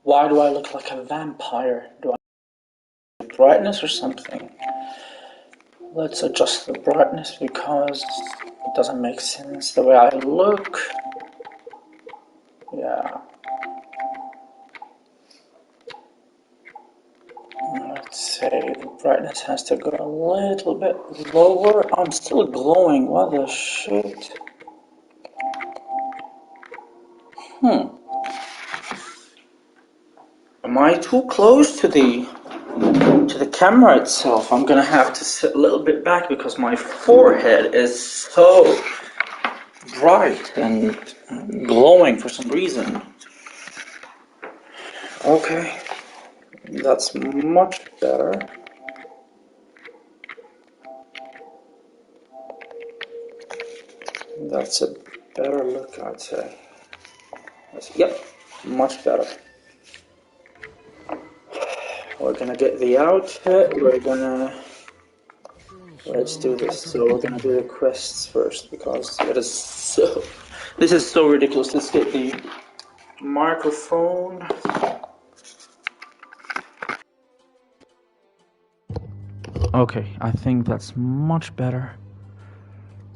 Why do I look like a vampire? Do I need brightness or something? Let's adjust the brightness because it doesn't make sense the way I look. Yeah. Let's say the brightness has to go a little bit lower. I'm still glowing. What the shit? Am I too close to the camera itself? I'm gonna have to sit a little bit back because my forehead is so bright and glowing for some reason. Okay, that's much better. That's a better look, I'd say. Yep, much better. We're gonna get the outfit, let's do this. So we're gonna do the quests first because this is so ridiculous. Let's get the microphone. Okay, I think that's much better.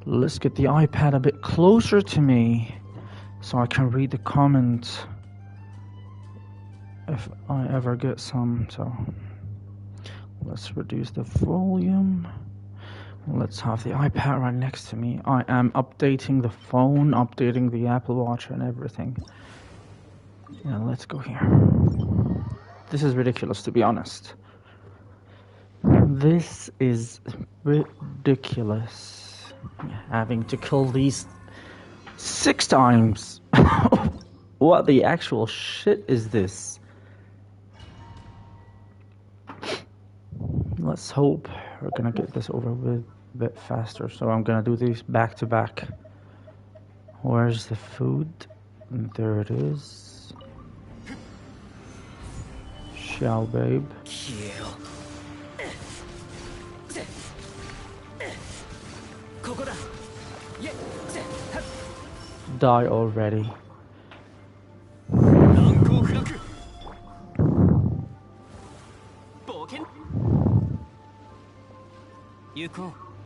Let's get the iPad a bit closer to me so I can read the comments if I ever get some. So let's reduce the volume. Let's have the iPad right next to me. I am updating the phone, updating the Apple Watch and everything. Yeah, let's go here. This is ridiculous, to be honest. This is ridiculous. Having to kill these 6 times. What the actual shit is this? Let's hope we're gonna get this over with a bit faster. So I'm gonna do these back to back. Where's the food? There it is. Xiao, babe. Die already.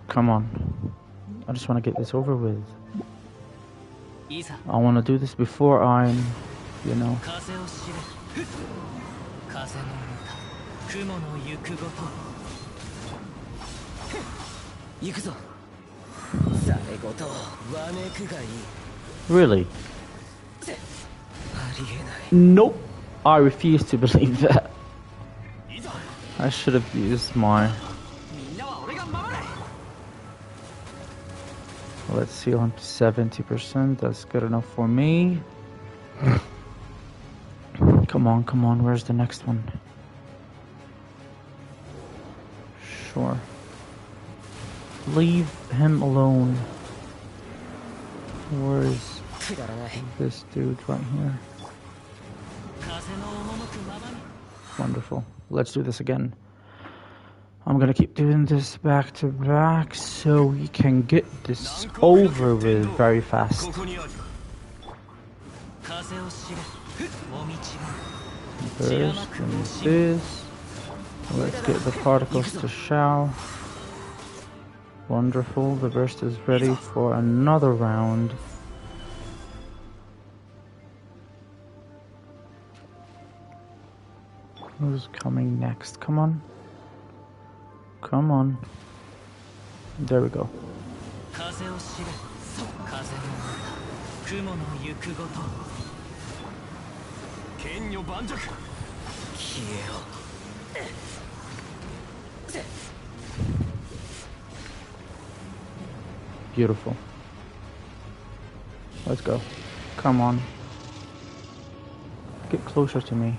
Come on. I just want to get this over with. I want to do this before I'm, you know. Really? Nope. I refuse to believe that. I should have used my... Let's see, on 70%. That's good enough for me. Come on, come on. Where's the next one? Sure. Leave him alone. Where is this dude right here? Wonderful. Let's do this again. I'm gonna keep doing this back to back so we can get this over with very fast. Burst and this. Let's get the particles to Xiao. Wonderful. The burst is ready for another round. Who's coming next? Come on. Come on. There we go. Beautiful. Let's go. Come on. Get closer to me.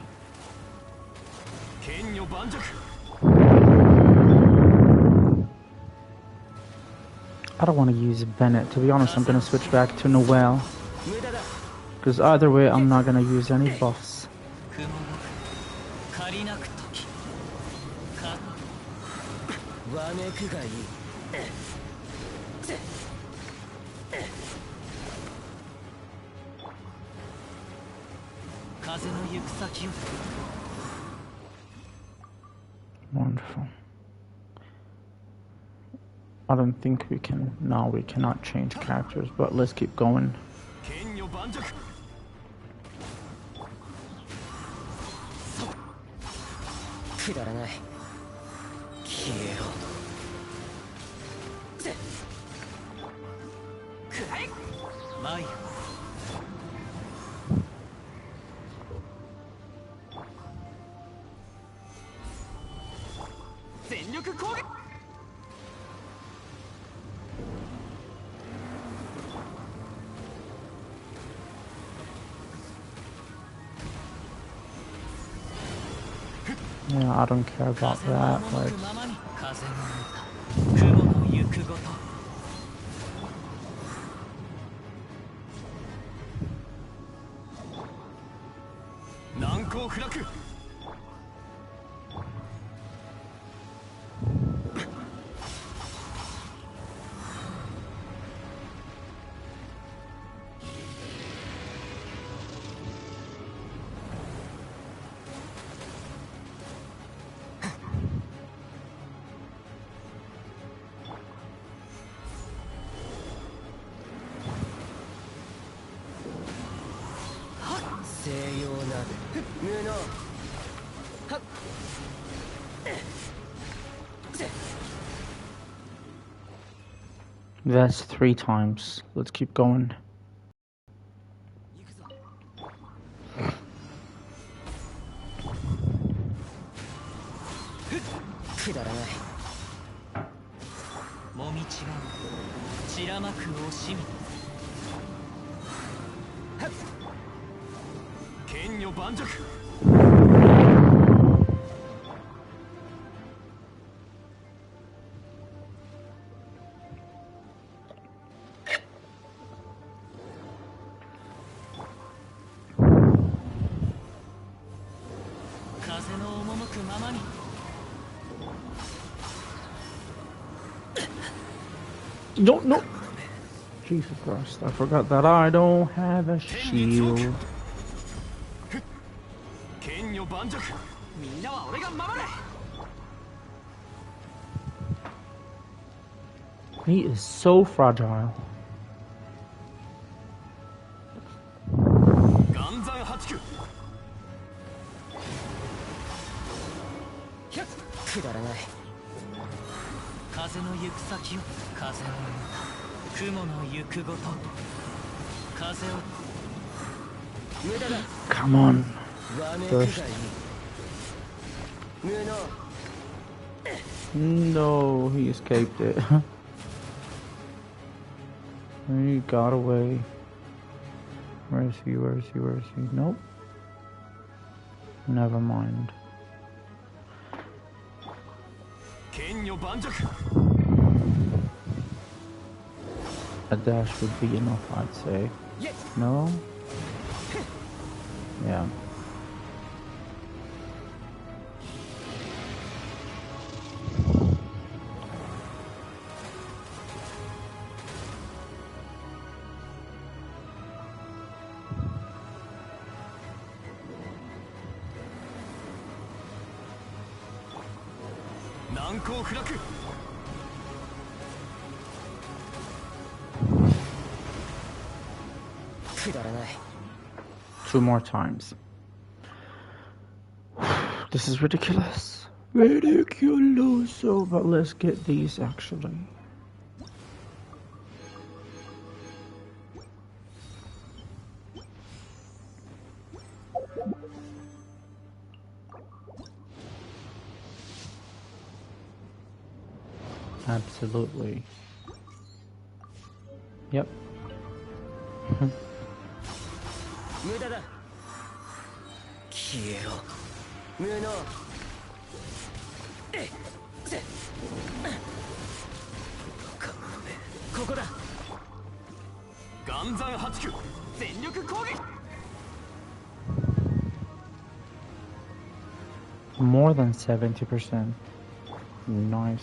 I don't want to use Bennett. To be honest, I'm going to switch back to Noel. Because either way, I'm not going to use any buffs. Wonderful. I don't think we can. No, we cannot change characters, but let's keep going. Yeah, I don't care about that. Like, that's 3 times. Let's keep going. No. Jesus Christ, I forgot that I don't have a shield. He is so fragile. Come on. First. No, he escaped it. He got away. Where is he? Nope. Never mind. A dash would be enough, I'd say. No? Yeah. Two more times. This is ridiculous. So, but let's get these actually. Absolutely. Yep. More than 70%. Nice.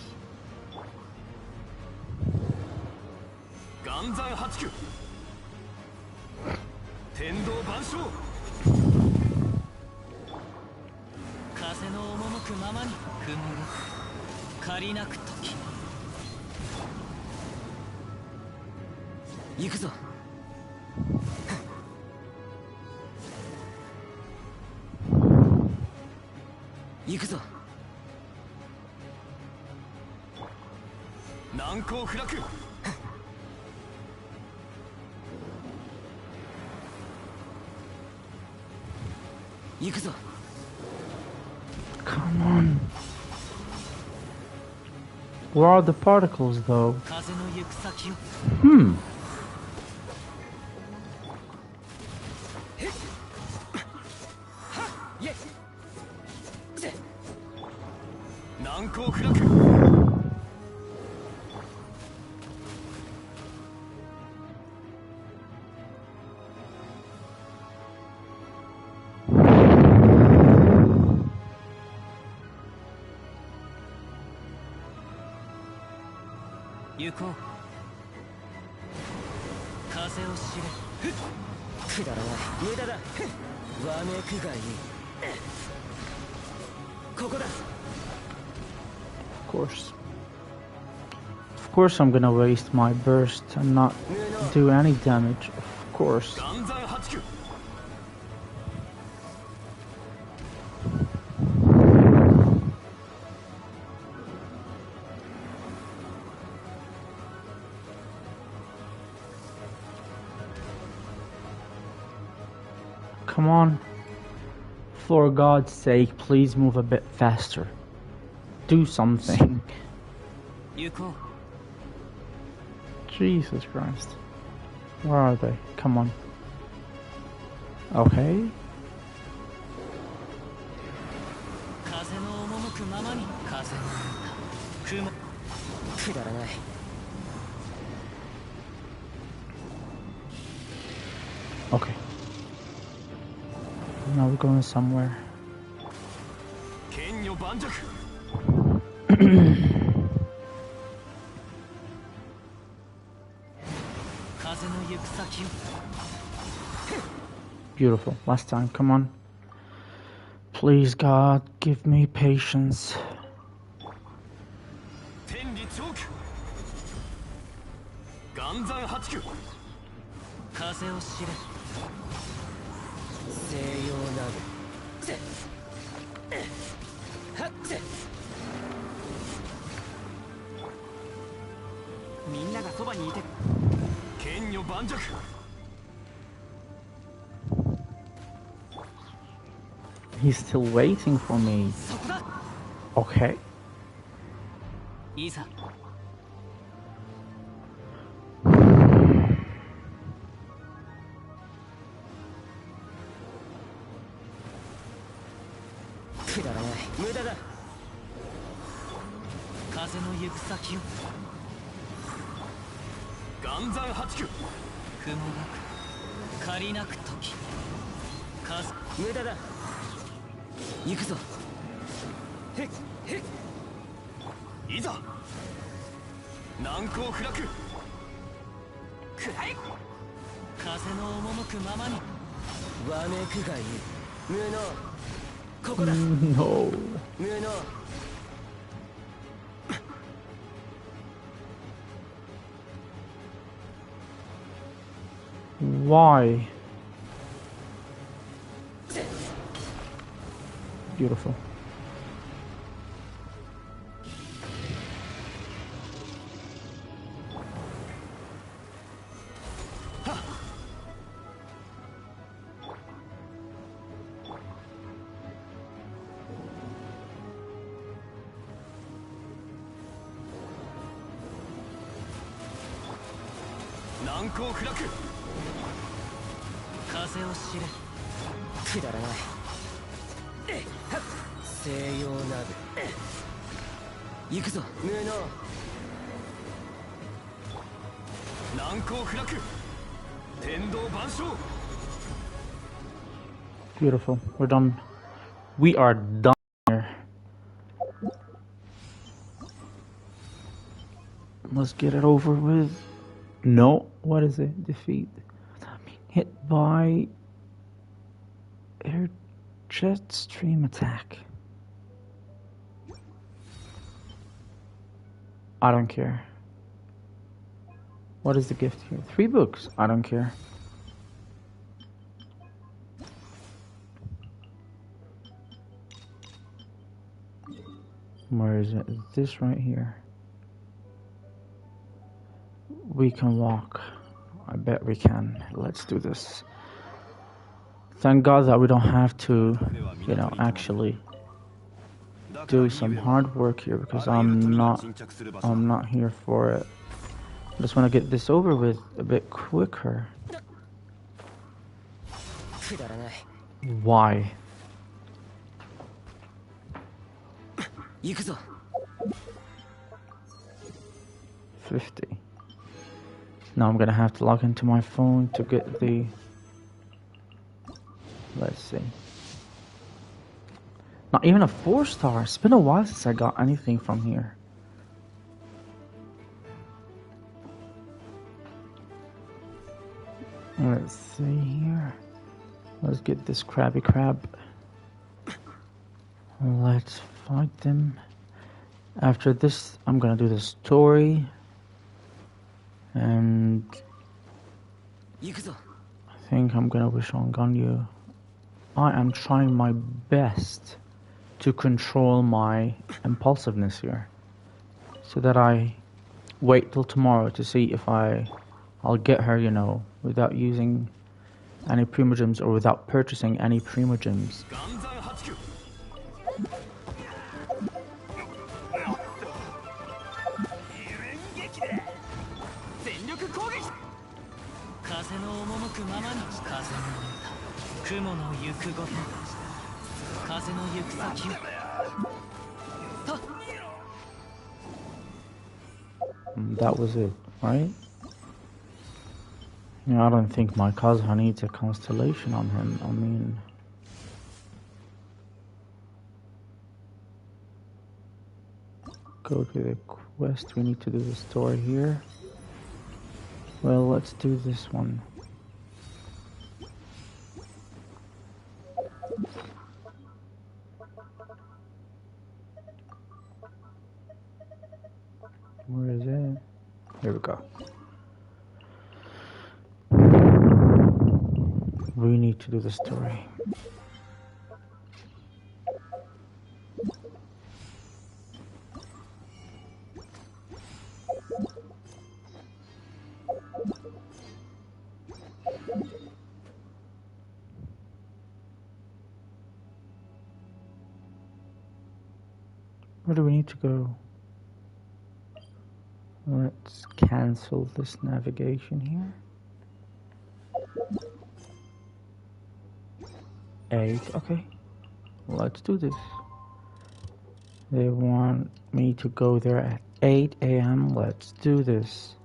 Come on. Where are the particles, though? Hmm. Of course I'm gonna waste my burst and not do any damage, of course. Come on. For God's sake, please move a bit faster. Do something. Jesus Christ. Where are they? Come on. Okay. Okay. Now we're going somewhere. Beautiful. Last time. Come on. Please, God, give me patience. He's still waiting for me. Okay. No. Why? Beautiful. Beautiful. We're done. We are done here. Let's get it over with. No. What is it? Defeat. Hit by air jet stream attack. I don't care. What is the gift here? 3 books. I don't care. Where is it? Is this right here? We can walk. I bet we can. Let's do this. Thank God that we don't have to, you know, actually do some hard work here, because I'm not here for it. I just want to get this over with a bit quicker. Why? 50. Now I'm gonna have to log into my phone to get the... Let's see. Not even a 4-star. It's been a while since I got anything from here. Let's see here. Let's get this Krabby Crab. Let's fight them. After this, I'm gonna do the story. And I think I'm gonna wish on Ganyu. I am trying my best to control my impulsiveness here, so that I wait till tomorrow to see if I'll get her, you know, without using any primogems or without purchasing any primogems. That was it, right? You know, I don't think my Kazuha needs a constellation on him. I mean... Go to the quest. We need to do the story here. Well, let's do this one. Where is it? Here we go. We need to do the story. Where do we need to go? Let's cancel this navigation here. 8, okay. Let's do this. They want me to go there at 8 a.m. Let's do this.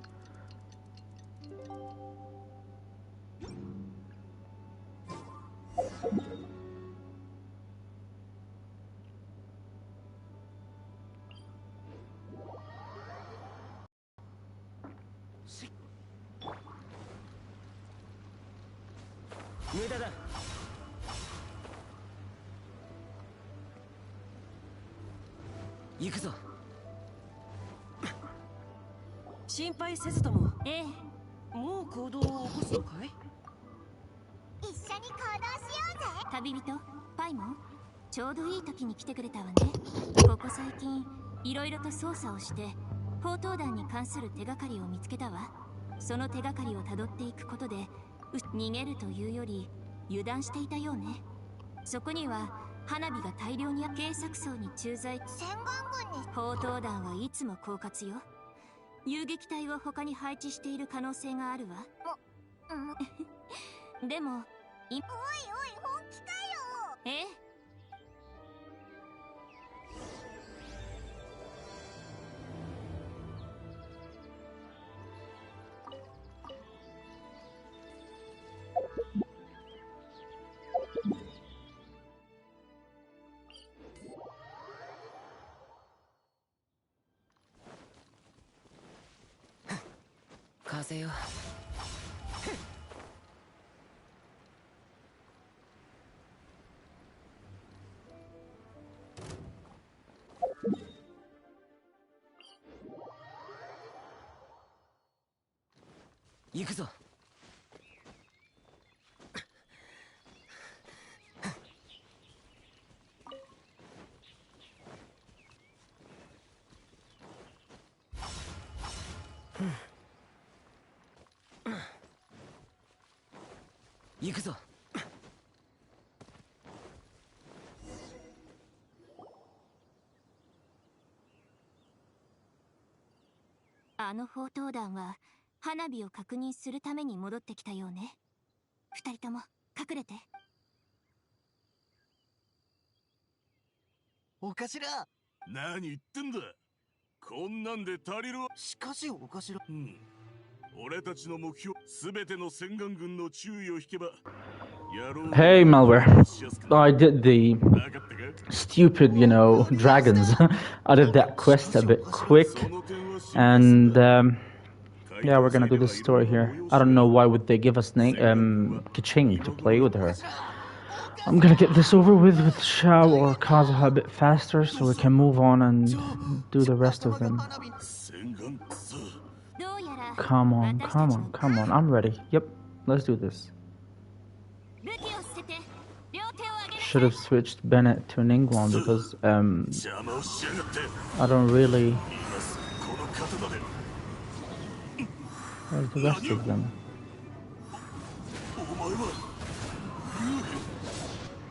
あの砲塔団は花火を確認するために戻ってきたようね。二人とも隠れて。お頭、何言ってんだ。こんなんで足りるわ。しかしお頭、俺たちの目標、すべての洗顔軍の注意を引けば。Hey, Malware. I did the stupid, dragons. I did that quest a bit quick. And, yeah, we're gonna do this story here. I don't know why would they give us Kaching to play with her. I'm gonna get this over with Xiao or Kazuha a bit faster so we can move on and do the rest of them. Come on, come on, come on. I'm ready. Yep, let's do this. Should have switched Bennett to Ningguang because I don't really. Where's the rest of them?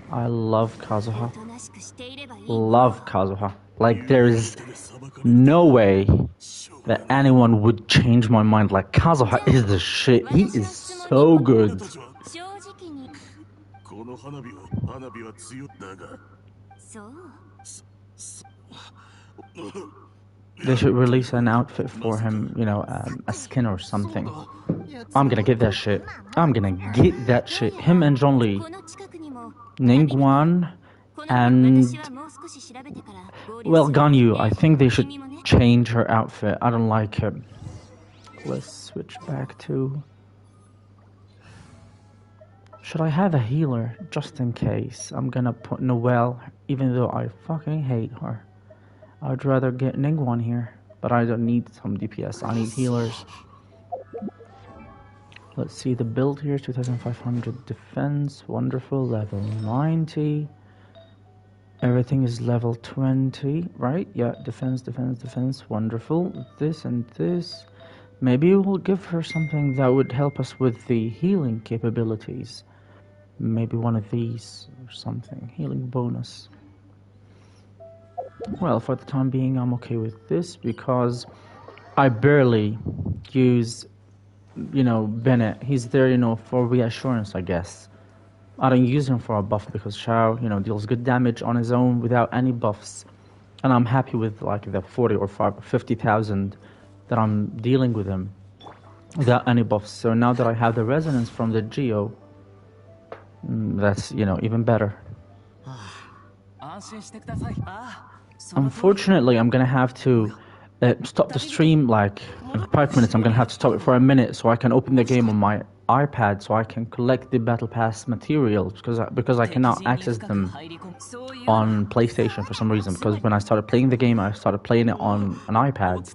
I love Kazuha. Love Kazuha. Like there is no way that anyone would change my mind. Like Kazuha is the shit. He is so good. They should release an outfit for him, a skin or something. I'm gonna get that shit. I'm gonna get that shit. Him and Zhongli, Ningguang, and well, Ganyu. I think they should change her outfit. I don't like her. Let's switch back to. Should I have a healer just in case? I'm gonna put Noelle, even though I fucking hate her. I'd rather get Ningguang here, but I don't need some DPS. I need healers. Let's see the build here. 2500 defense, wonderful. Level 90. Everything is level 20, right? Yeah, defense, defense, defense. Wonderful. This and this. Maybe we'll give her something that would help us with the healing capabilities. Maybe one of these or something. Healing bonus. Well, for the time being, I'm okay with this because I barely use, Bennett. He's there, for reassurance, I guess. I don't use him for a buff because Xiao, deals good damage on his own without any buffs. And I'm happy with, like, the 40 or 50,000 that I'm dealing with him without any buffs. So now that I have the resonance from the Geo, that's, even better. Unfortunately, I'm gonna have to stop the stream like in 5 minutes. I'm gonna have to stop it for a minute so I can open the game on my iPad so I can collect the battle pass materials because I cannot access them on PlayStation for some reason, because when I started playing the game I started playing it on an iPad,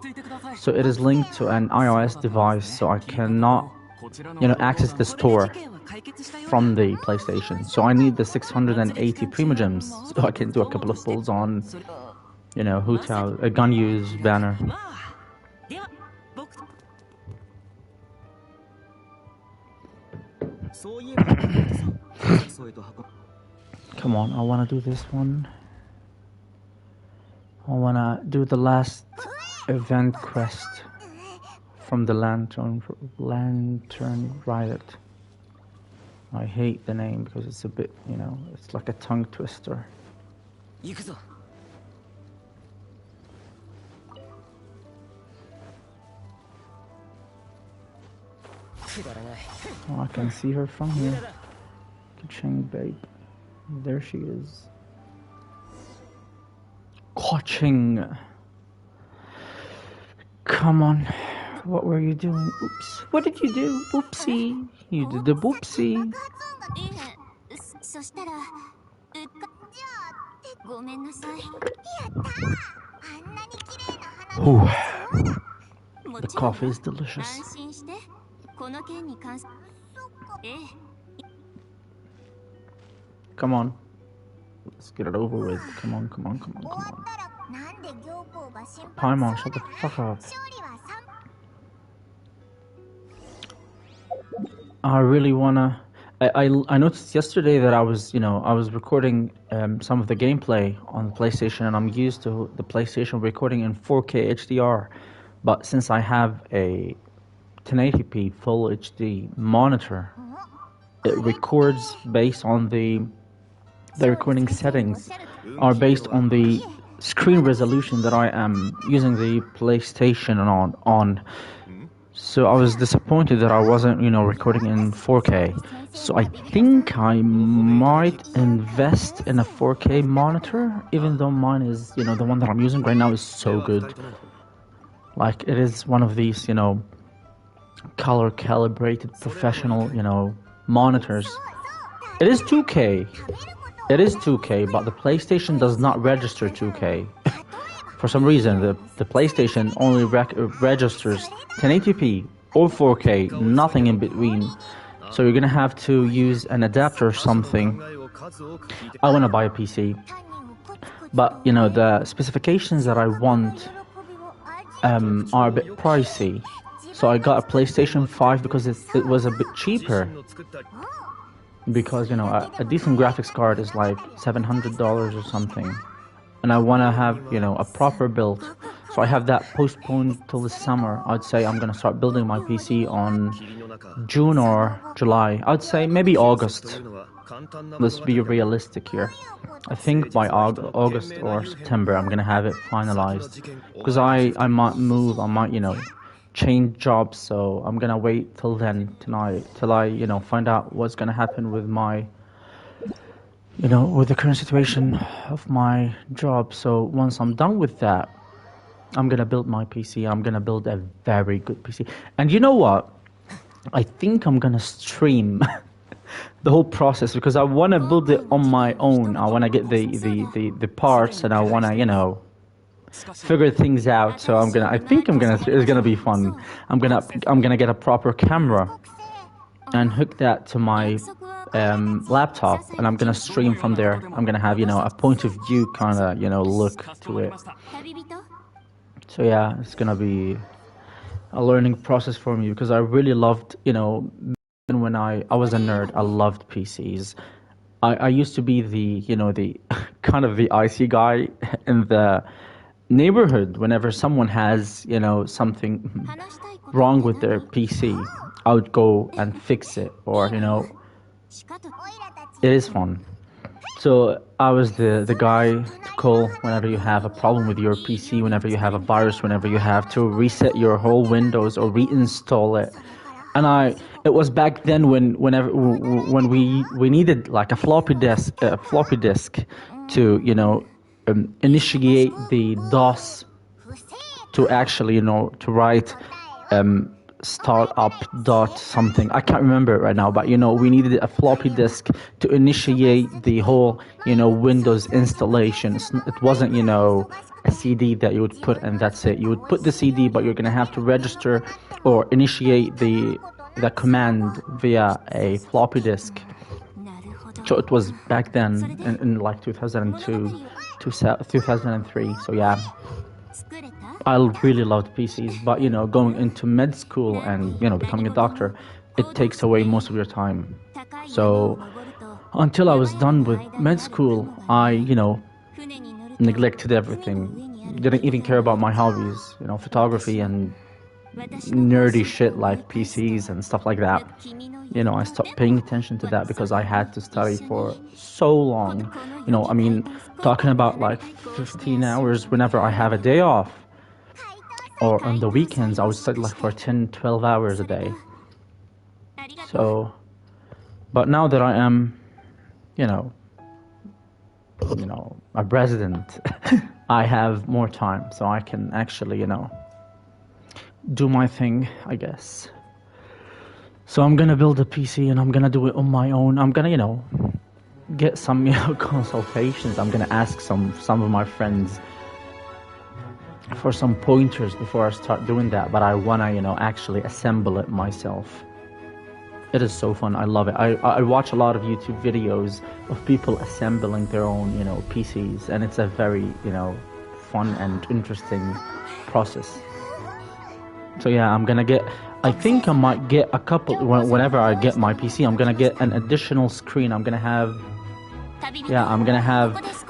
so it is linked to an iOS device, so I cannot access the store from the PlayStation. So I need the 680 Primogems so I can do a couple of pulls on Hu Tao, Ganyu's banner. Come on, I want to do this one. I want to do the last event quest from the Lantern Riot. I hate the name because it's a bit, it's like a tongue twister. Oh, I can see her from here. Ka-ching, babe. There she is. Ka-ching. Come on. What were you doing? Oops. What did you do? Oopsie. You did the boopsie. Ooh. The coffee is delicious. この件に関し、ええ、 Come on. Let's get it over with. Come on. なんで行幸が心配 Paimon, shut the fuck up. 勝利は3 I really wanna. I noticed yesterday that I was recording some of the gameplay on the PlayStation, and I'm used to the PlayStation recording in 4K HDR. But since I have a 1080p full HD monitor, it records based on the recording settings are based on the screen resolution that I am using the PlayStation on. So I was disappointed that I wasn't, recording in 4K. So I think I might invest in a 4K monitor, even though mine is, the one that I'm using right now is so good. Like, it is one of these, color calibrated professional, monitors. It is 2K. It is 2K, but the PlayStation does not register 2K. For some reason, the PlayStation only registers 1080p or 4K, nothing in between. So you're gonna have to use an adapter or something. I wanna buy a PC, but the specifications that I want are a bit pricey. So I got a PlayStation 5 because it was a bit cheaper. Because a decent graphics card is like $700 or something. And I want to have, a proper build. So I have that postponed till the summer. I'd say I'm going to start building my PC on June or July. I'd say maybe August. Let's be realistic here. I think by August or September I'm going to have it finalized. Because I might move, I might, change jobs. So I'm going to wait till then, till I, find out what's going to happen with my... with the current situation of my job. So once I'm done with that, I'm gonna build my PC. I'm gonna build a very good PC. And you know what? I think I'm gonna stream the whole process because I wanna build it on my own. I wanna get the parts and I wanna, figure things out. So it's gonna be fun. I'm gonna get a proper camera and hook that to my laptop, and I'm gonna stream from there. I'm gonna have a point of view kind of look to it. So yeah, it's gonna be a learning process for me because I really loved when I was a nerd. I loved PCs. I used to be the the kind of the icy guy in the neighborhood. Whenever someone has something wrong with their PC, I would go and fix it, or it is fun. So I was the guy to call whenever you have a problem with your PC, whenever you have a virus, whenever you have to reset your whole Windows or reinstall it. And it was back then when we needed like a floppy disk to initiate the DOS to actually to write startup dot something. I can't remember it right now, but we needed a floppy disk to initiate the whole Windows installation. It wasn't a CD that you would put and that's it. You would put the CD, but you're gonna have to register or initiate the command via a floppy disk. So it was back then in like 2002 2003. So yeah, I really loved PCs, but going into med school and becoming a doctor, it takes away most of your time. So until I was done with med school, I neglected everything. Didn't even care about my hobbies, photography and nerdy shit like PCs and stuff like that. I stopped paying attention to that because I had to study for so long. I mean, talking about like 15 hours whenever I have a day off. Or on the weekends, I would study like for 10, 12 hours a day. So, but now that I am, a resident, I have more time. So I can actually, do my thing, I guess. So I'm gonna build a PC and I'm gonna do it on my own. I'm gonna, get some, consultations. I'm gonna ask some of my friends for some pointers before I start doing that, but I wanna, actually assemble it myself. It is so fun. I love it. I watch a lot of YouTube videos of people assembling their own, PCs, and it's a very, fun and interesting process. So yeah, I think I might get a couple, whenever I get my PC, I'm gonna get an additional screen. I'm gonna have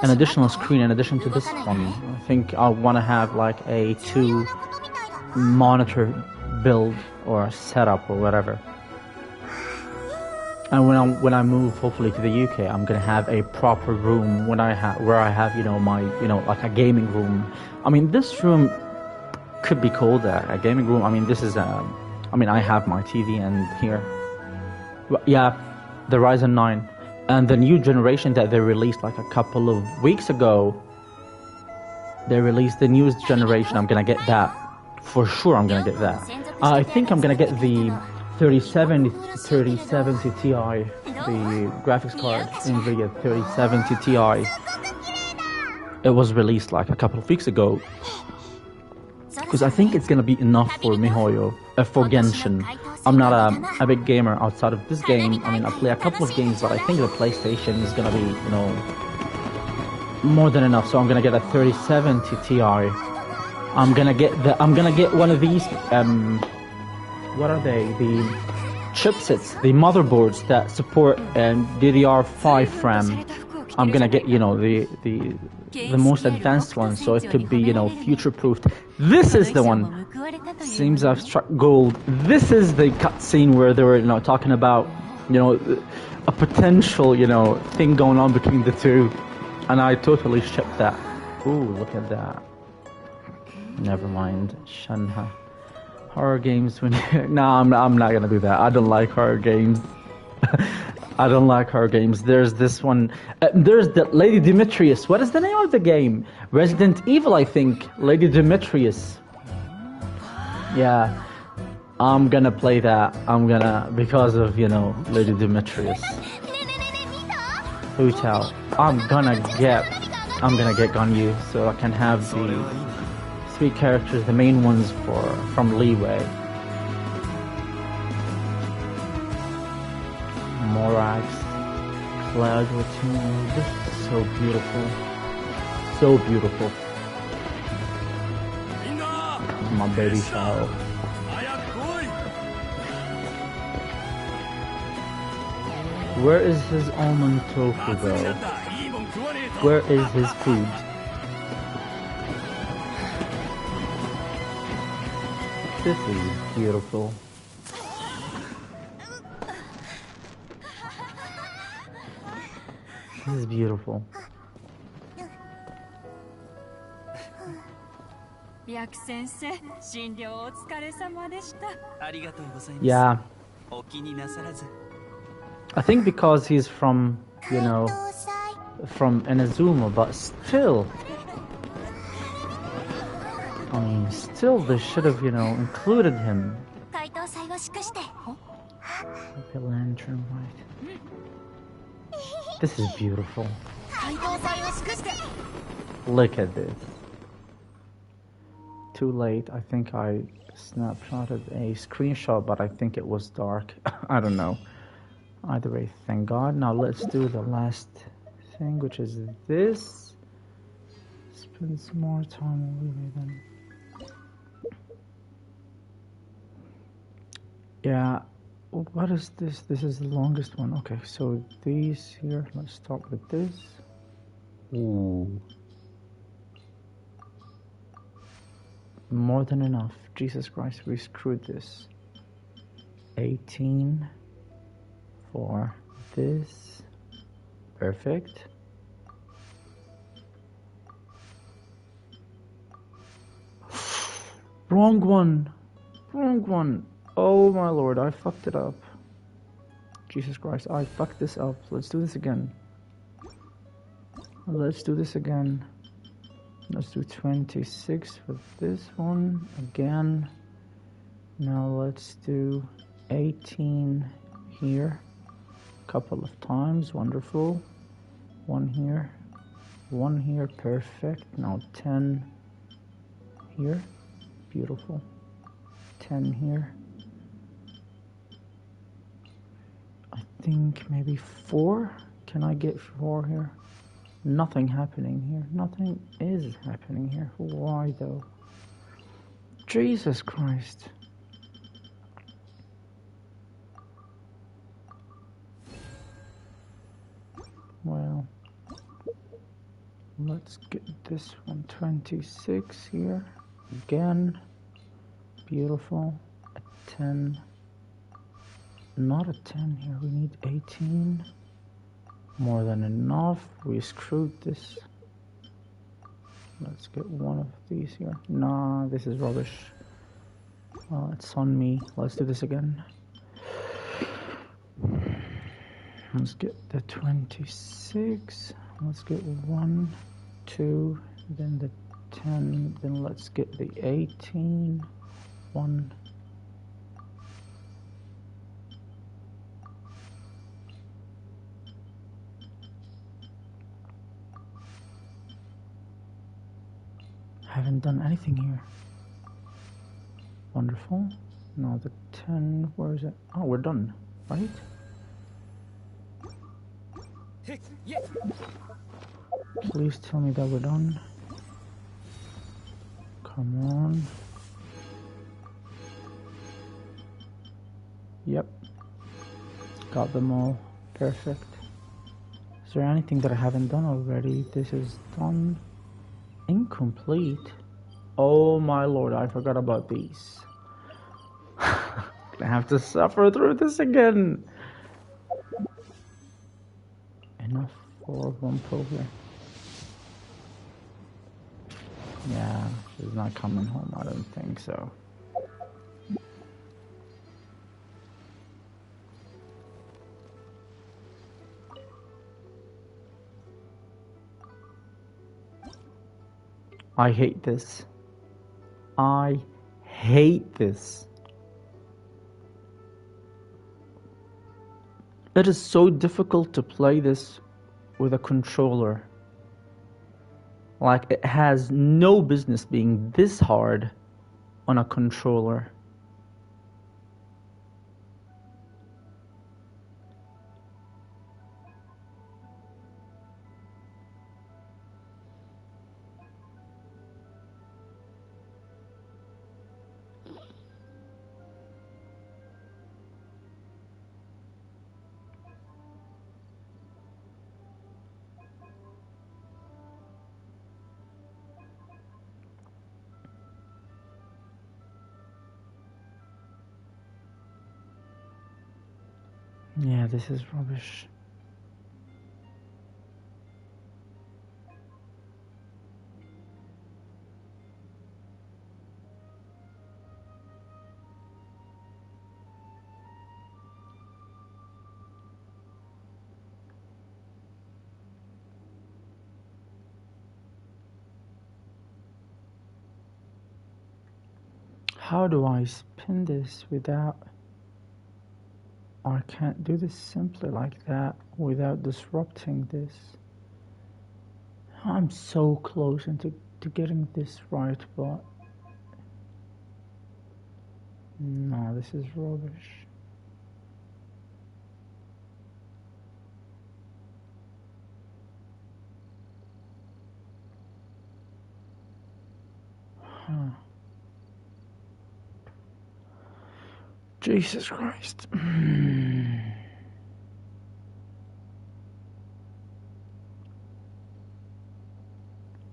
an additional screen in addition to this one. I think I want to have like a 2 monitor build or setup or whatever. And when I move hopefully to the UK, I'm gonna have a proper room where I have my like a gaming room. I mean, this room could be called a gaming room. I mean, this is I have my TV and here, yeah, the Ryzen 9 and the new generation that they released like a couple of weeks ago. They released the newest generation. I'm gonna get that for sure. I'm gonna get that. I think I'm gonna get the 3070 Ti, the graphics card, NVIDIA 3070 Ti. It was released like a couple of weeks ago, because I think it's gonna be enough for MiHoYo, for Genshin. I'm not a big gamer outside of this game. I mean, I play a couple of games, but I think the PlayStation is gonna be, more than enough. So I'm gonna get a 3070 Ti. I'm gonna get one of these, what are they? The chipsets, the motherboards that support DDR5 RAM. I'm gonna get, the most advanced one, so it could be, future-proofed. This is the one. Seems I've struck gold. This is the cutscene where they were, talking about, a potential, thing going on between the two, and I totally shipped that. Ooh, look at that. Never mind, Shanha. Horror games when no, I'm not gonna do that. I don't like horror games. I don't like horror games. There's this one. There's the Lady Demetrius. What is the name of the game? Resident Evil, I think. Lady Demetrius. Yeah, I'm gonna play that. Because of Lady Demetrius. Xiao. I'm gonna get Ganyu so I can have the 3 characters, the main ones from Leeway. Morax, Cloud Return. This is so beautiful. So beautiful. My baby Xiao. Where is his almond tofu though? Where is his food? This is beautiful. This is beautiful. Yeah. I think because he's from, from Inazuma, but still. I mean, still they should have, included him. Happy Lantern White. This is beautiful. Look at this. Too late. I think I snapshotted a screenshot, but I think it was dark. I don't know. Either way, thank God. Now let's do the last thing, which is this. Spend some more time on Relay then. Yeah, what is this? This is the longest one. Okay, so these here, let's start with this. Ooh. More than enough. Jesus Christ, we screwed this. 18 for this. Perfect. Wrong one. Wrong one. Oh my lord, I fucked it up. Jesus Christ, I fucked this up. Let's do this again. Let's do this again. Let's do 26 for this one again. Now let's do 18 here. Couple of times, wonderful. One here, perfect. Now 10 here, beautiful. 10 here. think maybe 4. Can I get 4 here? Nothing happening here. Nothing is happening here. Why though? Jesus Christ. Well, let's get this one. 26 here. Again. Beautiful. A 10. Not a 10 here. We need 18. More than enough. We screwed this. Let's get one of these here. Nah, this is rubbish. It's on me. Let's do this again. Let's get the 26. Let's get 1, 2, then the 10. Then let's get the 18. 1. Haven't done anything here. Wonderful. Now the 10, where is it? Oh, we're done, right? Please tell me that we're done. Come on. Yep. Got them all. Perfect. Is there anything that I haven't done already? This is done. Incomplete. Oh my lord, I forgot about these. Gonna have to suffer through this again. Enough for 1 pull here. Yeah, she's not coming home, I don't think so. I hate this. I hate this. It is so difficult to play this with a controller. Like, it has no business being this hard on a controller. Yeah, this is rubbish. How do I spin this without... I can't do this simply like that without disrupting this. I'm so close to getting this right, but... No, this is rubbish. Huh. Jesus Christ.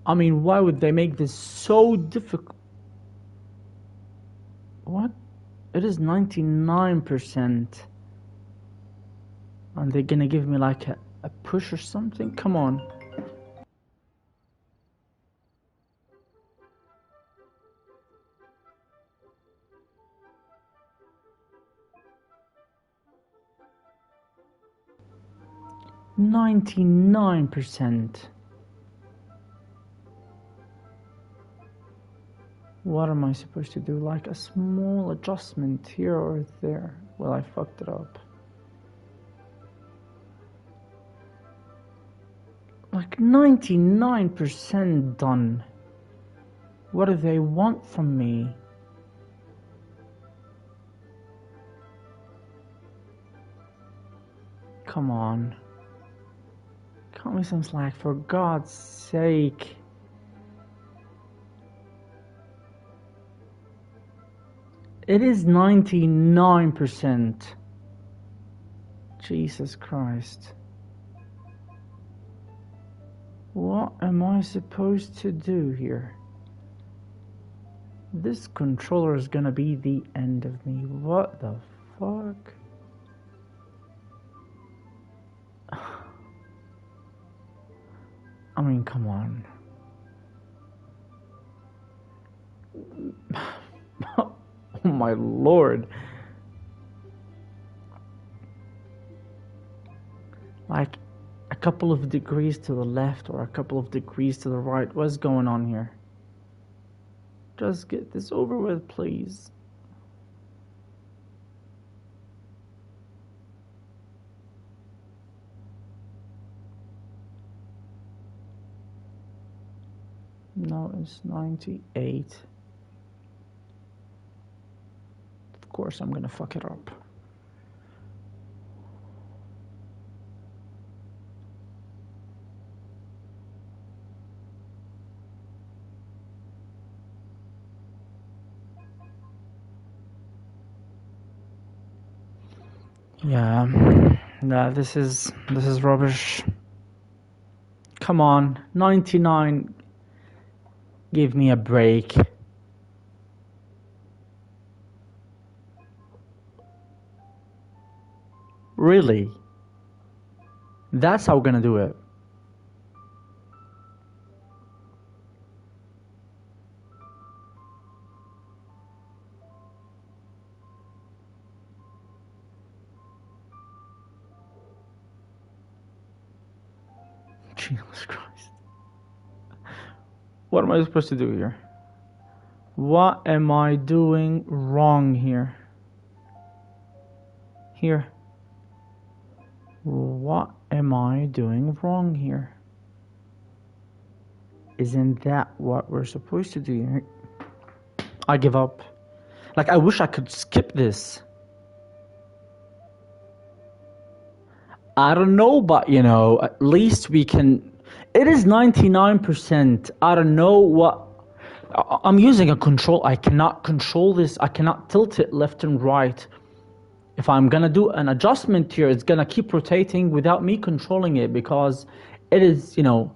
I mean, why would they make this so difficult? What? It is 99%. And they're gonna give me like a push or something? Come on. $99%. What am I supposed to do? Like a small adjustment here or there? Well, I fucked it up. Like 99% done. What do they want from me? Come on. Cut me some slack, for God's sake. It is 99%. Jesus Christ. What am I supposed to do here? This controller is gonna be the end of me. What the fuck? I mean, come on. Oh my lord. Like a couple of degrees to the left or a couple of degrees to the right. What's going on here? Just get this over with, please. No, it's 98. Of course I'm gonna fuck it up. Yeah, nah, this is rubbish. Come on, 99. Give me a break. Really? That's how we're gonna do it. Jesus Christ. What am I supposed to do here? What am I doing wrong here? Here. What am I doing wrong here? Isn't that what we're supposed to do here? I give up. Like, I wish I could skip this. I don't know, but you know, at least we can. It is 99%. I don't know what. I'm using a control. I cannot control this. I cannot tilt it left and right. If I'm gonna do an adjustment here, it's gonna keep rotating without me controlling it, because it is, you know,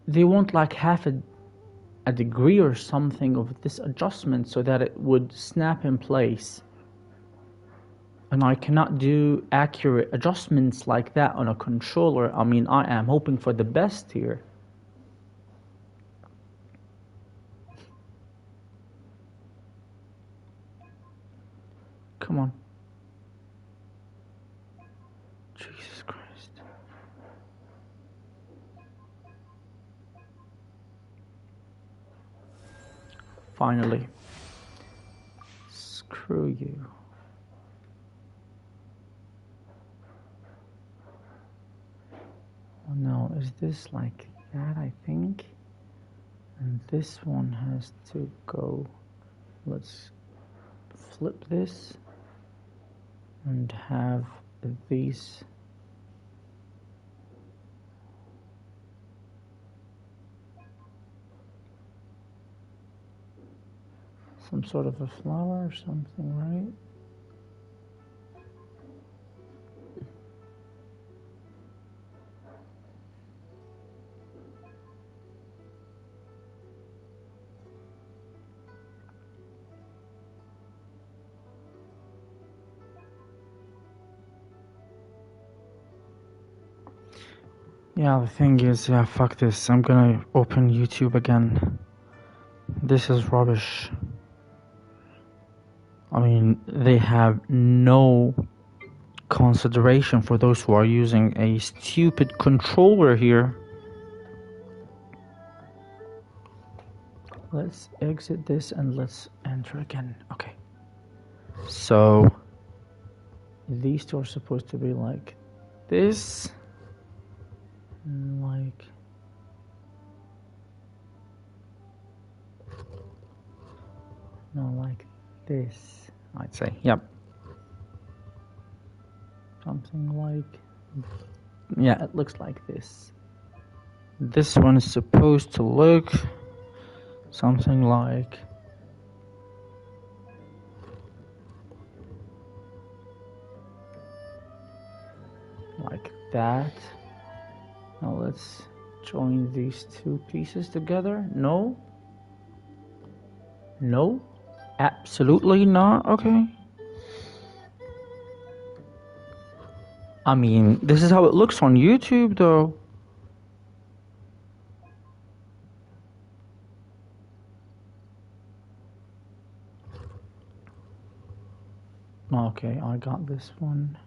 they want like half a degree or something of this adjustment so that it would snap in place. And I cannot do accurate adjustments like that on a controller. I mean, I am hoping for the best here. Come on. Jesus Christ. Finally. Screw you. Oh no, is this like that, I think? And this one has to go. Let's flip this and have these. Some sort of a flower or something, right? Yeah, the thing is, yeah, fuck this. I'm gonna open YouTube again. This is rubbish. I mean, they have no consideration for those who are using a stupid controller here. Let's exit this and let's enter again. Okay. So, these two are supposed to be like this. Like no, like this, I'd say. Yep. Something like Yeah, it looks like this. This one is supposed to look something like that. Now let's join these two pieces together. No, absolutely not. Okay. I mean, this is how it looks on YouTube, though. Okay, I got this one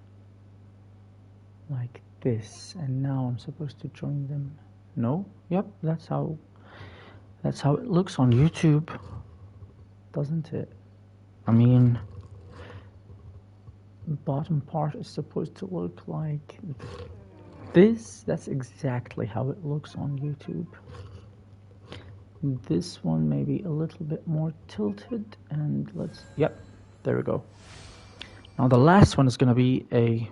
like this, and now I'm supposed to join them. No? Yep, that's how it looks on YouTube, doesn't it? I mean, the bottom part is supposed to look like this. That's exactly how it looks on YouTube. This one maybe a little bit more tilted, and yep, there we go. Now the last one is going to be a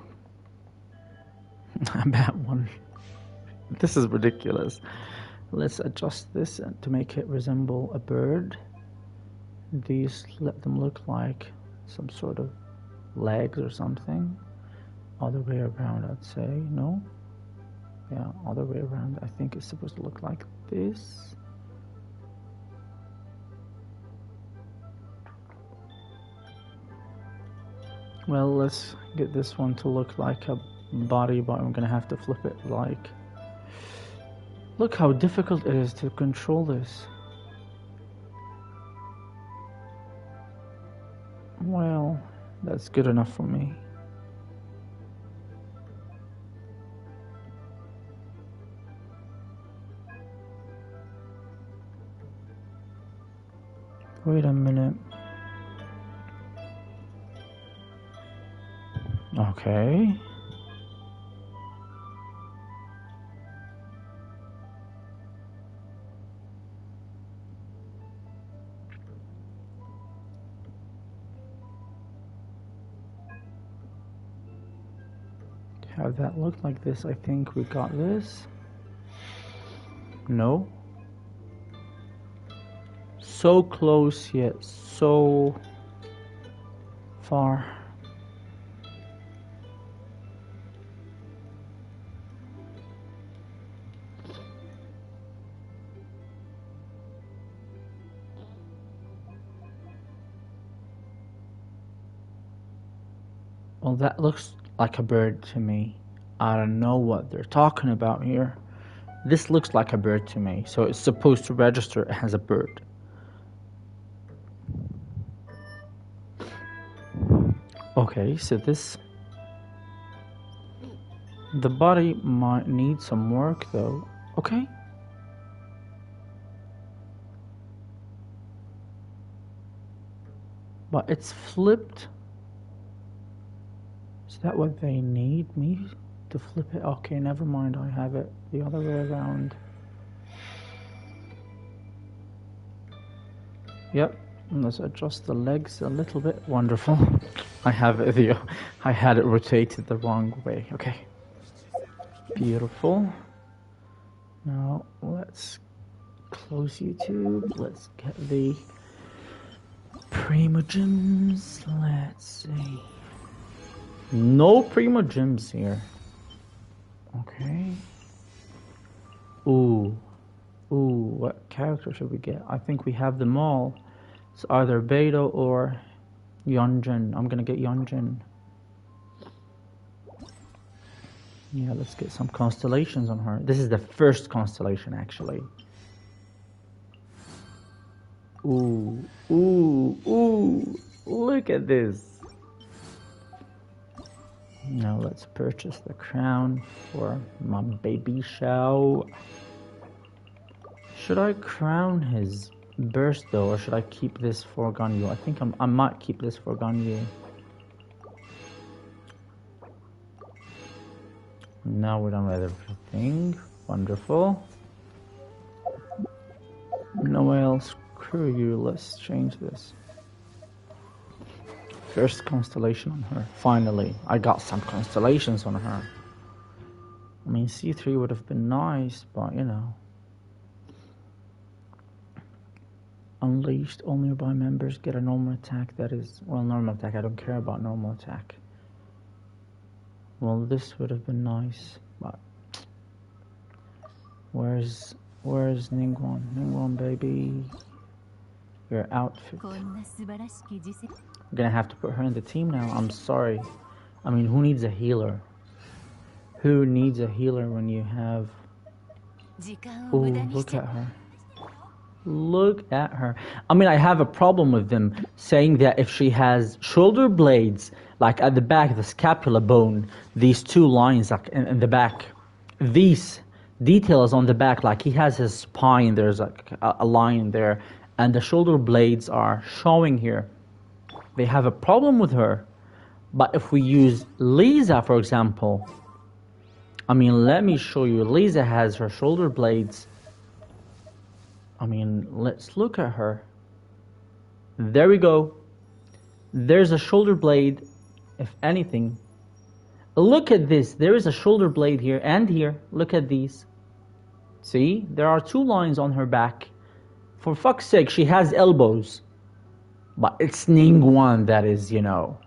bad one. This is ridiculous. Let's adjust this to make it resemble a bird. These, let them look like some sort of legs or something. Other way around, I'd say. No? Yeah, other way around. I think it's supposed to look like this. Well, let's get this one to look like a body, but I'm gonna have to flip it like... Look how difficult it is to control this. Well, that's good enough for me. Wait a minute. Okay. Have that look like this. I think we got this. No. So close yet so far. Well, that looks like a bird to me. I don't know what they're talking about here. This looks like a bird to me, so it's supposed to register as a bird. Okay, so the body might need some work though. Okay. But it's flipped. Is that what they need me to flip it? Okay, never mind. I have it the other way around. Yep. Let's adjust the legs a little bit. Wonderful. I had it rotated the wrong way. Okay. Beautiful. Now let's close YouTube. Let's get the Primogems. Let's see. No Primogems here. Okay. Ooh, what character should we get? I think we have them all. It's either Beidou or Yonjin. I'm gonna get Yonjin. Yeah, let's get some constellations on her. This is the first constellation, actually. Ooh, look at this. Now let's purchase the crown for my baby Xiao. Should I crown his burst though, or should I keep this for Ganyu? I think I might keep this for Ganyu. Now we're done with everything. Wonderful. Noel, screw you. Let's change this. First constellation on her. Finally, I got some constellations on her. I mean, C3 would have been nice, but you know. Unleashed, all nearby members get a normal attack that is... Well, normal attack, I don't care about normal attack. Well, this would have been nice, but... Where's Ningguang? Ningguang, baby. Your outfit. I'm gonna have to put her in the team now. I'm sorry. I mean, who needs a healer? Who needs a healer when you have... Oh, look at her. Look at her. I mean, I have a problem with them saying that if she has shoulder blades, like at the back, the scapula bone, these two lines like in the back, these details on the back, like he has his spine, there's like a line there, and the shoulder blades are showing here. They have a problem with her. But if we use Lisa, for example, I mean, let me show you. Lisa has her shoulder blades. I mean, let's look at her. There we go. There's a shoulder blade, if anything. Look at this. There is a shoulder blade here and here. Look at these. See? There are two lines on her back. For fuck's sake, she has elbows. But it's Ningguang that is, you know.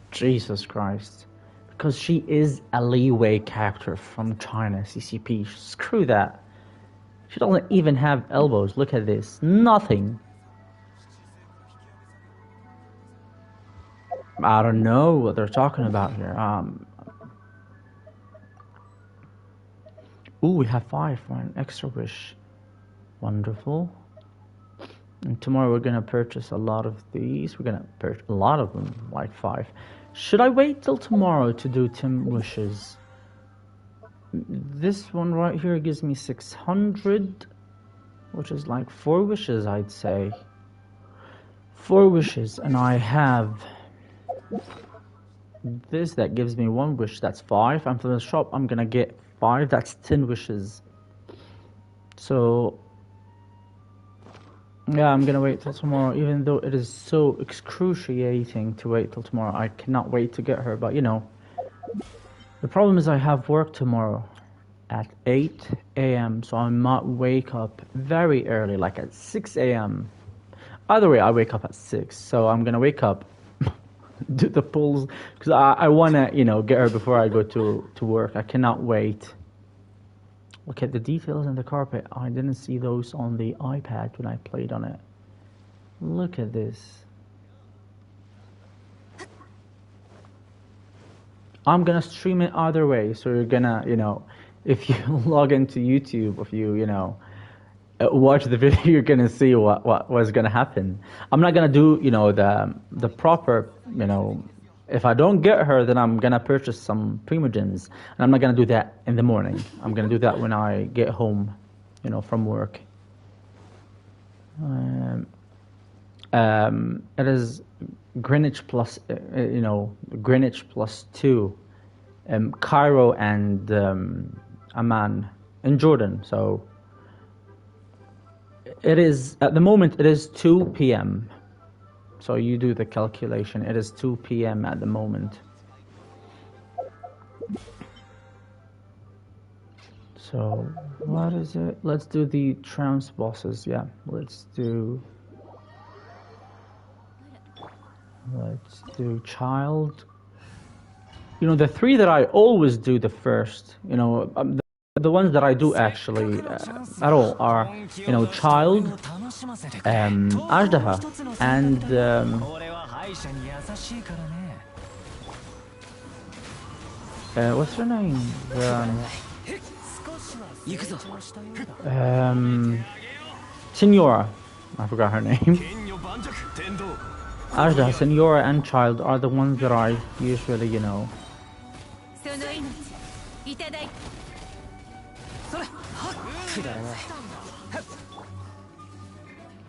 Jesus Christ. Because she is a leeway character from China, CCP. Screw that. She doesn't even have elbows. Look at this. Nothing. I don't know what they're talking about here. Ooh, we have 5 for an extra wish. Wonderful. And tomorrow we're gonna purchase a lot of these. We're gonna purchase a lot of them, like 5. Should I wait till tomorrow to do 10 wishes? This one right here gives me 600, which is like 4 wishes, I'd say. 4 wishes, and I have this that gives me 1 wish, that's 5. And from the shop, I'm gonna get 5, that's 10 wishes. So, yeah, I'm gonna wait till tomorrow, even though it is so excruciating to wait till tomorrow. I cannot wait to get her, but you know. The problem is I have work tomorrow at 8 a.m. So I might wake up very early, like at 6 a.m. Either way, I wake up at 6. So I'm going to wake up, do the pulls, because I want to, you know, get her before I go to work. I cannot wait. Look at the details in the carpet. I didn't see those on the iPad when I played on it. Look at this. I'm gonna stream it either way, so you're gonna, you know, if you log into YouTube, if you, you know, watch the video, you're gonna see what was gonna happen. I'm not gonna do, you know, the proper, you know, if I don't get her, then I'm gonna purchase some Primogens, and I'm not gonna do that in the morning. I'm gonna do that when I get home, you know, from work. It is Greenwich plus, you know, Greenwich plus 2, Cairo and Amman in Jordan. So it is, at the moment, it is 2 p.m. So you do the calculation. It is 2 p.m. at the moment. So what is it? Let's do the trans bosses. Yeah, let's do child. You know, the 3 that I always do the first, you know, the ones that I do actually at all are, you know, child, Ajdaha, and what's her name? Senora. I forgot her name. Ajda, Senora, and Child are the ones that I usually, you know.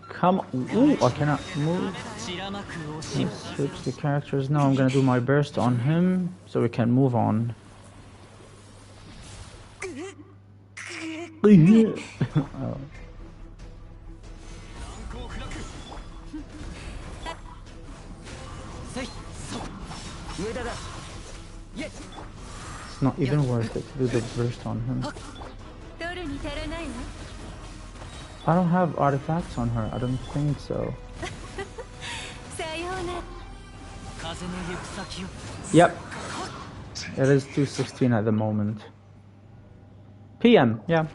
Come on. Ooh, I cannot move. Let's switch the characters. Now I'm gonna do my burst on him so we can move on. Oh. It's not even worth it to do the burst on him. I don't have artifacts on her. I don't think so. Yep. It is 2:16 at the moment. PM, yeah.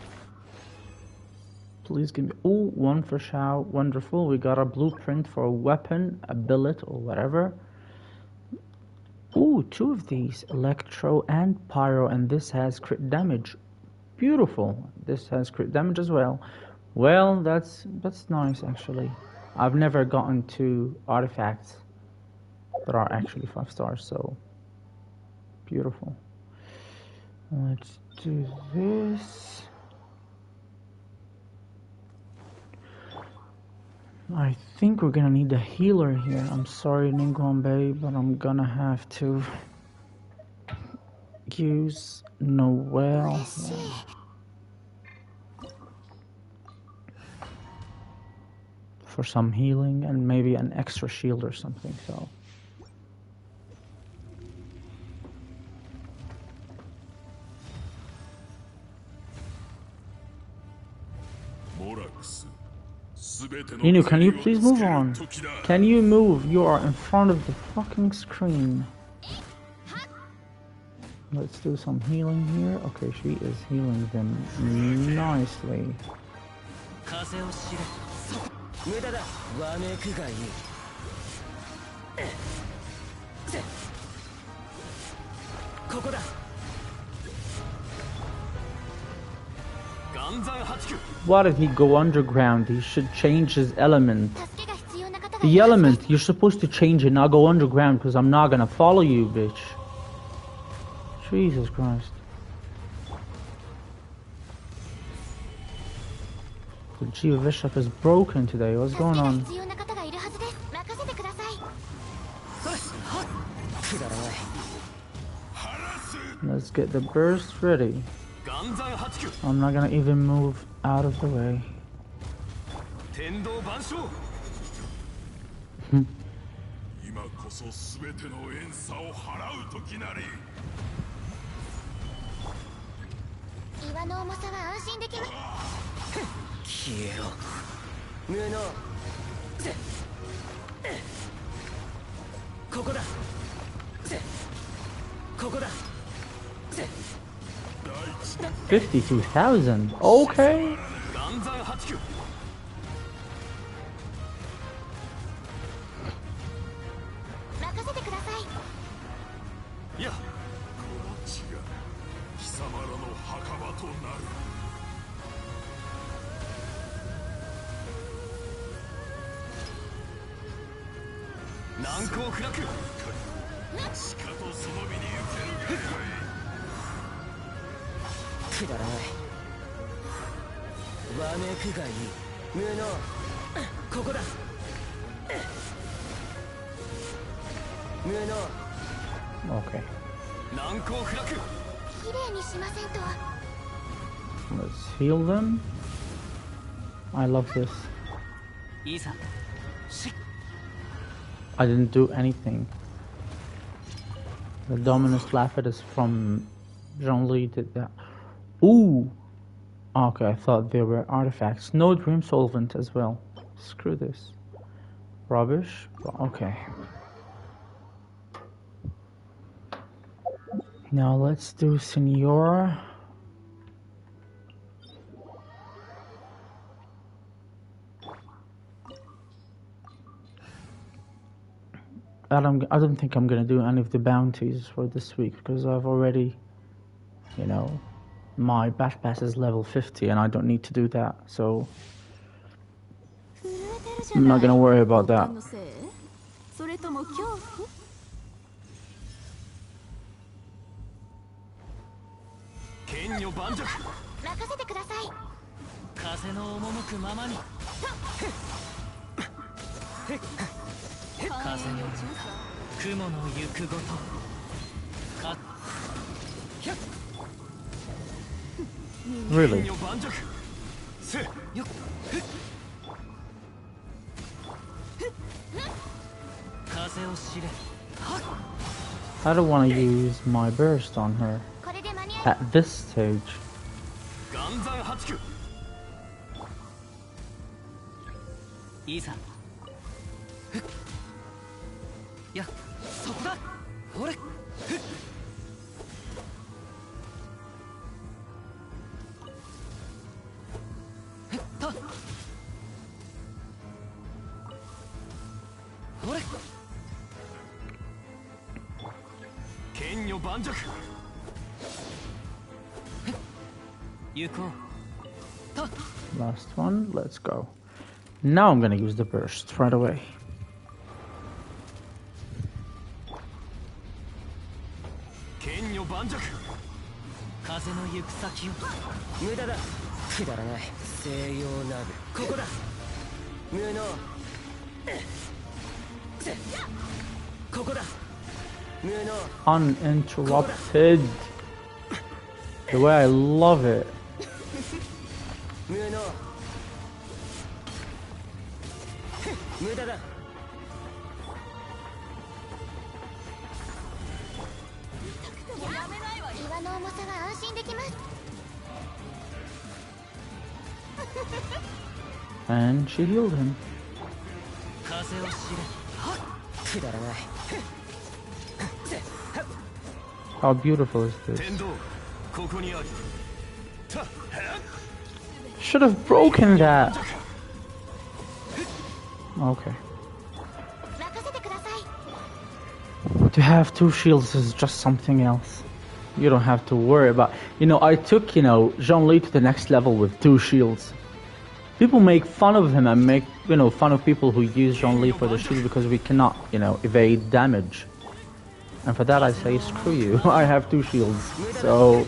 Please give me... Ooh, one for Xiao. Wonderful. We got a blueprint for a weapon, a billet, or whatever. Ooh, two of these. Electro and Pyro, and this has crit damage. Beautiful. This has crit damage as well. Well, that's nice, actually. I've never gotten to artifacts that are actually 5 stars, so... Beautiful. Let's do this. I think we're gonna need a healer here. I'm sorry, Ningguang, but I'm gonna have to use Noel. For some healing and maybe an extra shield or something, so. Ninu, can you please move on? Can you move? You are in front of the fucking screen. Let's do some healing here. Okay, she is healing them nicely. Why did he go underground? He should change his element. The element, you're supposed to change it, not go underground, because I'm not gonna follow you, bitch. Jesus Christ. The Geo Bishop is broken today. What's going on? Let's get the burst ready. I'm not gonna even move out of the way. $52,000. Okay. Okay. Let's heal them. I love this. I didn't do anything. The Dominus Laffet is from Jean-Louis did that. Ooh! Okay, I thought there were artifacts. No Dream Solvent as well. Screw this. Rubbish? Okay. Now let's do Senora. I don't think I'm gonna do any of the bounties for this week because I've already, you know, my Bash Pass is level 50 and I don't need to do that, so I'm not gonna worry about that. Really? I don't want to use my burst on her. at this stage. 岩山八九いざふっやそこだほれふっふっとほれ剣女盤石ふっ行こうと Last one, let's go. Now I'm gonna use the burst right away. 剣女盤石風の行く先を無駄だくだらない西洋ナブここだ無能ここだ無能 Uninterrupted. The way I love it. 無能無駄だ岩の重さが安心できます And she healed him. 風を知れくだらない How beautiful is this? 天道ここにある Should have broken that. Okay. 任せてください To have two shields is just something else. You don't have to worry about... You know, I took, Zhongli to the next level with two shields. People make fun of him and make, fun of people who use Zhongli for the shield because we cannot, evade damage. And for that I say, screw you. I have two shields. So,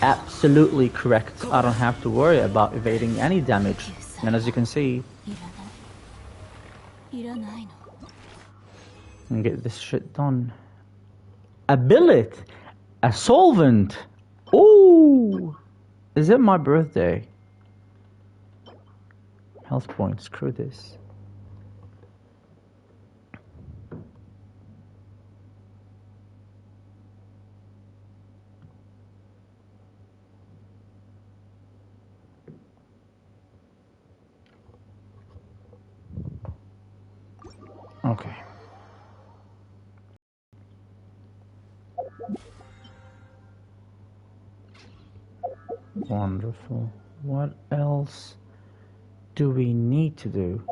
absolutely correct. I don't have to worry about evading any damage. And as you can see... いらないの And get this shit done. A billet! A solvent! Ooh! Is it my birthday? Health points, screw this. Okay. Wonderful. What else do we need to do?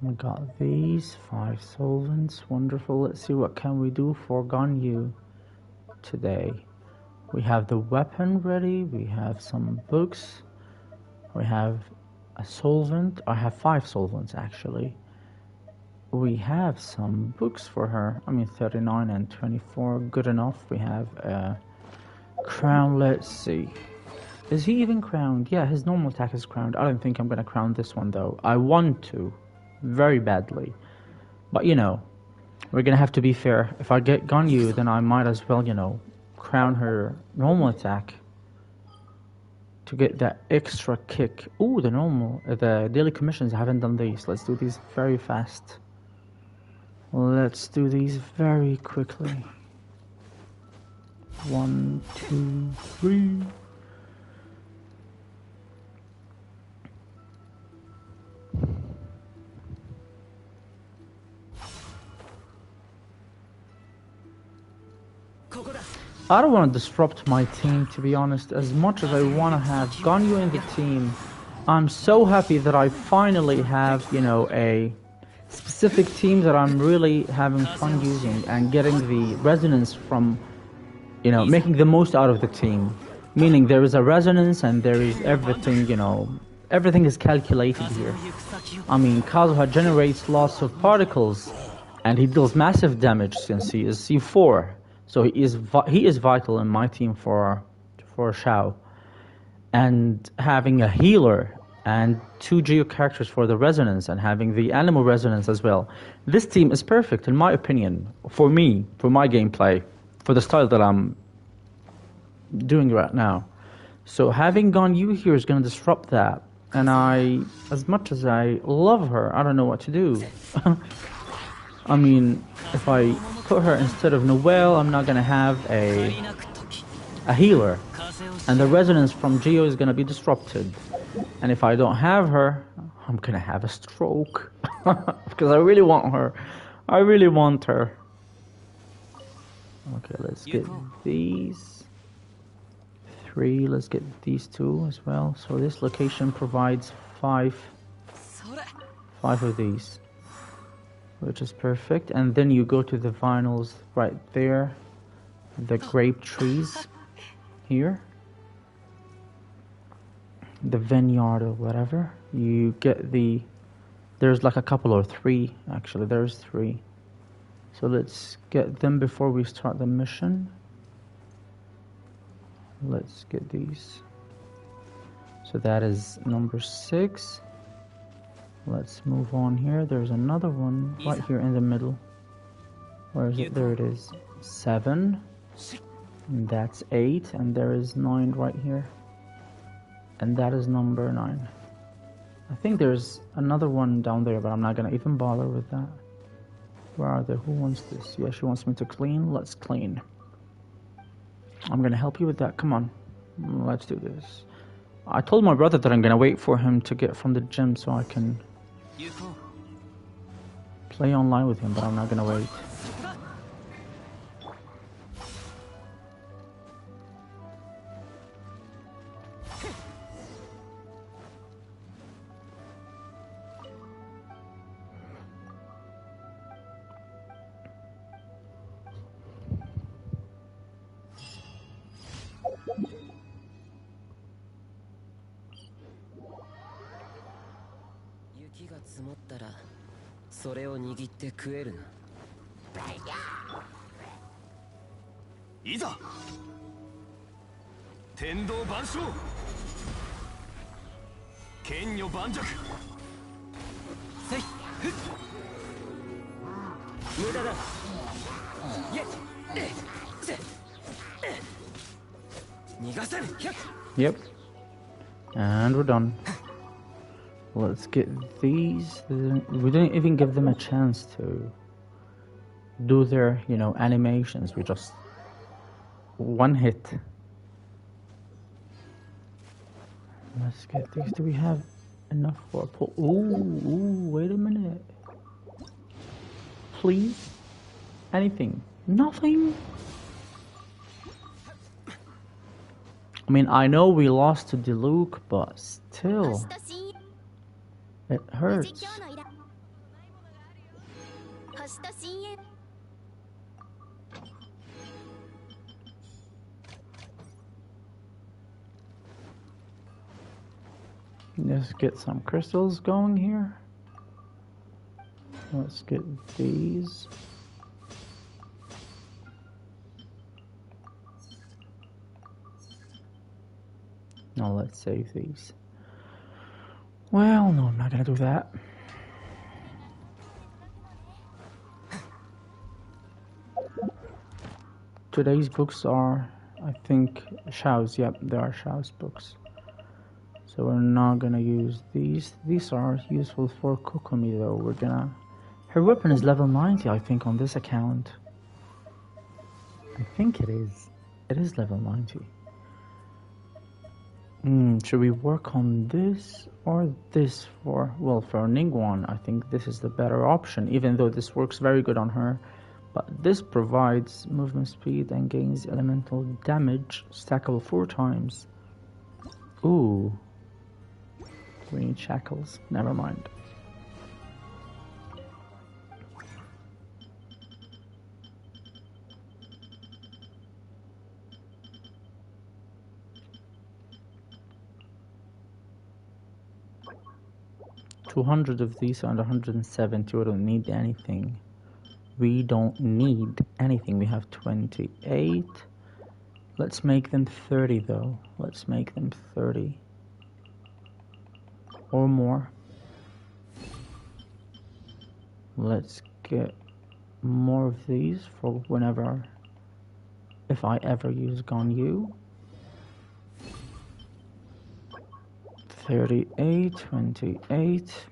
We got these 5 solvents. Wonderful. Let's see what can we do for Ganyu today. We have the weapon ready. We have some books. We have a solvent. I have 5 solvents actually. We have some books for her. 39 and 24, good enough. We have a crown. Let's see. Is he even crowned? Yeah, his normal attack is crowned. I don't think I'm gonna crown this one though. I want to, very badly. But we're gonna have to be fair. If I get Ganyu, then I might as well, crown her normal attack to get that extra kick. Ooh, the daily commissions, I haven't done these. Let's do these very fast. Let's do these very quickly. 1, 2, 3. I don't want to disrupt my team, to be honest. As much as I want to have Ganyu in the team, I'm so happy that I finally have, a specific team that I'm really having fun using and getting the resonance from, making the most out of the team. Meaning there is a resonance and there is everything, everything is calculated here. Kazuha generates lots of particles and he deals massive damage since he is C4. So he is vital in my team for Xiao. And having a healer and 2 geo characters for the resonance and having the animal resonance as well. This team is perfect in my opinion, for me, for my gameplay, for the style that I'm doing right now. So having Ganyu here is going to disrupt that. And as much as I love her, I don't know what to do. I mean, if I put her instead of Noelle, I'm not gonna have a healer. And the resonance from Geo is gonna be disrupted. And if I don't have her, I'm gonna have a stroke. Because I really want her. I really want her. Okay, let's get these 3. Let's get these 2 as well. So this location provides 5 of these, which is perfect. And then you go to the vinyls right there, the grape trees here, the vineyard or whatever. You get there's like a couple or 3 actually. There's 3. So let's get them before we start the mission. Let's get these. So that is number 6. Let's move on here. There's another one right here in the middle. Where is it? There it is. 7. And that's 8. And there is 9 right here. And that is number 9. I think there's another one down there, but I'm not gonna even bother with that. Where are they? Who wants this? Yeah, she wants me to clean. Let's clean. I'm gonna help you with that. Come on. Let's do this. I told my brother that I'm gonna wait for him to get from the gym so I can play online with him, but I'm not gonna wait. Yep. And we're done. Let's get these. We didn't even give them a chance to do their, animations. We just one hit. Let's get these. Do we have enough for a pull? Ooh, wait a minute. Please? Anything? Nothing? I mean, I know we lost to Diluc, but still. It hurts. Let's get some crystals going here. Let's get these. Now let's save these. Well, no, I'm not gonna do that. Today's books are, I think, Xiao's. Yep, they are Xiao's books. So we're not gonna use these. These are useful for Kokomi though. We're gonna... Her weapon is level 90, I think, on this account. I think it is. It is level 90. Should we work on this or this for... Well, for Ningguang, I think this is the better option, even though this works very good on her. But this provides movement speed and gains elemental damage, stackable 4 times. Ooh. We need shackles. Never mind. $200 of these and 170. We don't need anything. We don't need anything. We have 28. Let's make them 30 though. Let's make them 30. Or more. Let's get more of these for whenever, if I ever use Ganyu. 38, 28.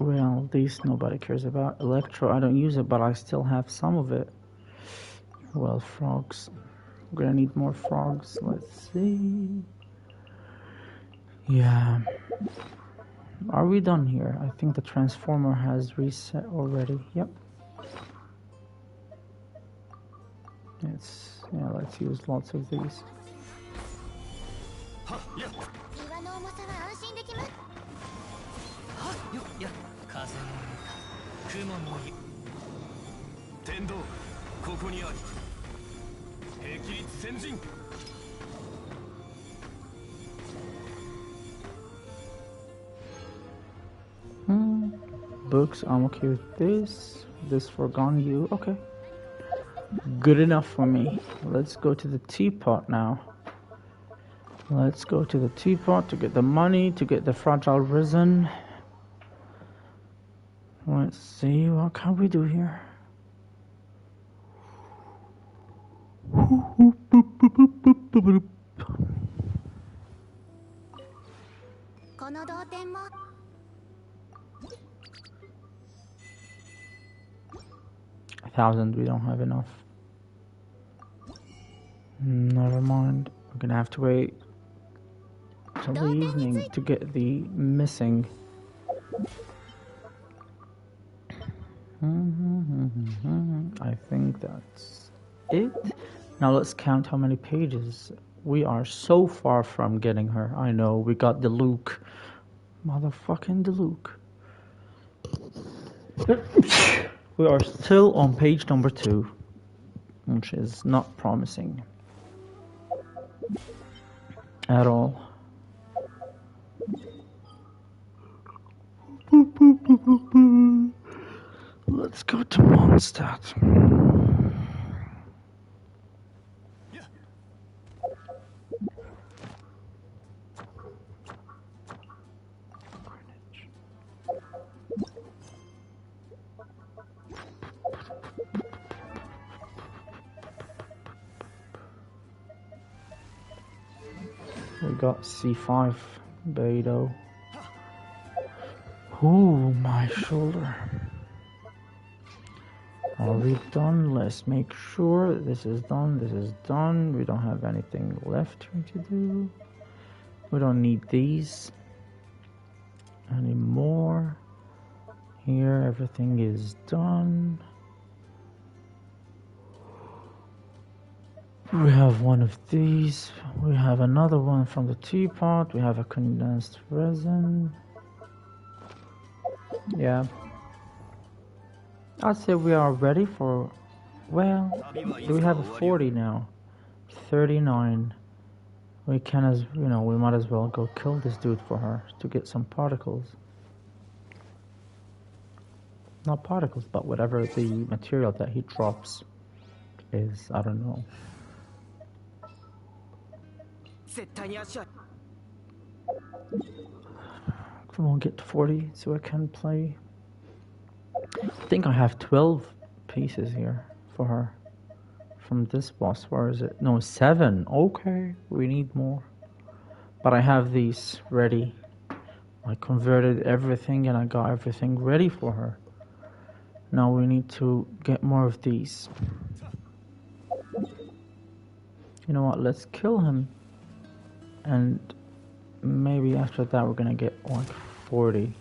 Well, these nobody cares about. Electro, I don't use it, but I still have some of it. Well, frogs. We're gonna need more frogs. Let's see. Yeah. Are we done here? I think the transformer has reset already. Yep. Let's use lots of these. 岩の重さは安心できます。よっや風の雲の天道ここにあり霹靂先陣 Books, I'm okay with this. This for Ganyu, okay. Good enough for me. Let's go to the teapot now. Let's go to the teapot to get the money, to get the fragile risen. Let's see, what can we do here? この同点も 1,000, we don't have enough. Never mind. We're gonna have to wait till the evening to get the missing. I think that's it. Now let's count how many pages. We are so far from getting her. I know, we got the Luke. Motherfucking the Luke. We are still on page number 2, which is not promising at all. Let's go to Mondstadt. We got C5 Beidou. Ooh, my shoulder. Are we done? Let's make sure this is done. This is done. We don't have anything left to do. We don't need these anymore. Here, everything is done. We have one of these. We have another one from the teapot. We have a condensed resin. Yeah. I'd say we are ready for, well, do we have a 40 now? 39. We can, as you know, we might as well go kill this dude for her to get some particles. Not particles, but whatever the material that he drops is. I don't know. Come on, get to 40 so I can play. I think I have 12 pieces here for her. From this boss, where is it? No, 7. Okay, we need more. But I have these ready. I converted everything and I got everything ready for her. Now we need to get more of these. You know what, let's kill him. And maybe after that we're gonna get like 40.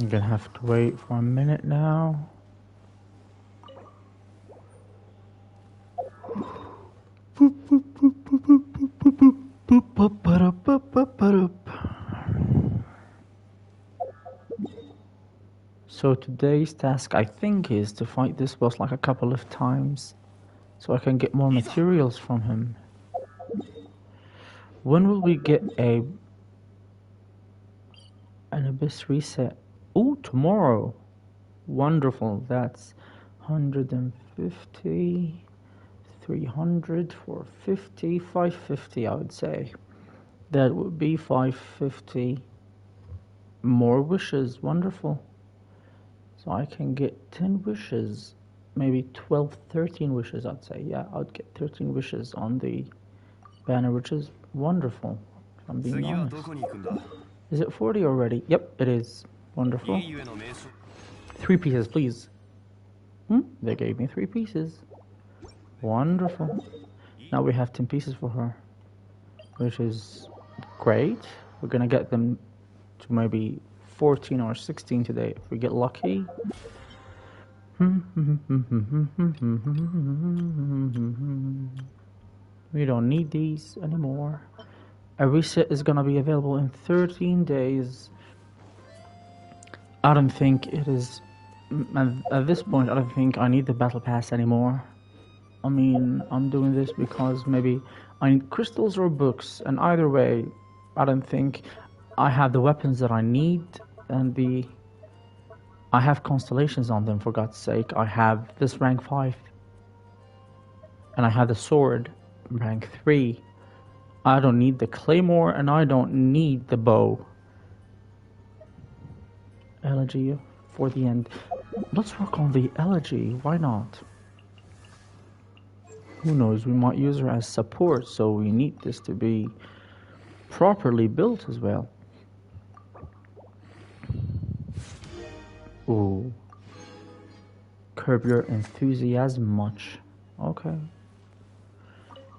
I'm gonna have to wait for a minute now. So today's task, I think, is to fight this boss like a couple of times so I can get more materials from him. When will we get an Abyss reset? Oh, tomorrow. Wonderful. That's 150, 300 for 50, 550 I would say. That would be 550 more wishes. Wonderful. So I can get 10 wishes, maybe 12, 13 wishes I'd say. Yeah, I'd get 13 wishes on the banner, which is wonderful, if I'm being honest. Is it 40 already? Yep, it is. Wonderful. 3 pieces, please. They gave me 3 pieces. Wonderful. Now we have 10 pieces for her, which is great. We're gonna get them to maybe 14 or 16 today if we get lucky. We don't need these anymore. A reset is gonna be available in 13 days. I don't think it is, at this point I don't think I need the battle pass anymore. I mean, I'm doing this because maybe I need crystals or books, and either way I don't think I have the weapons that I need, and I have constellations on them, for God's sake. I have this rank 5 and I have the sword rank 3. I don't need the claymore and I don't need the bow. Elegy for the end. Let's work on the elegy, why not? Who knows, we might use her as support, so we need this to be properly built as well. Ooh. Curb your enthusiasm much. Okay.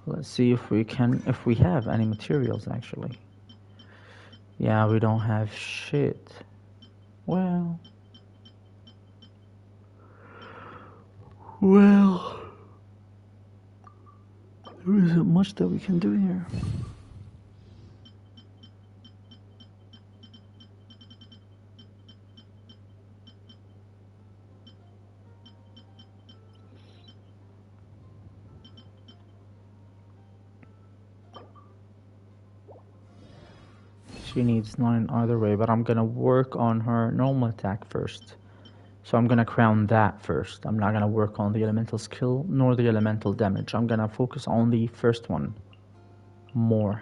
Let's see if we have any materials actually. Yeah, we don't have shit. Well. There isn't much that we can do here. She needs 9 either way, but I'm gonna work on her normal attack first. So I'm gonna crown that first. I'm not gonna work on the elemental skill nor the elemental damage. I'm gonna focus on the first one more.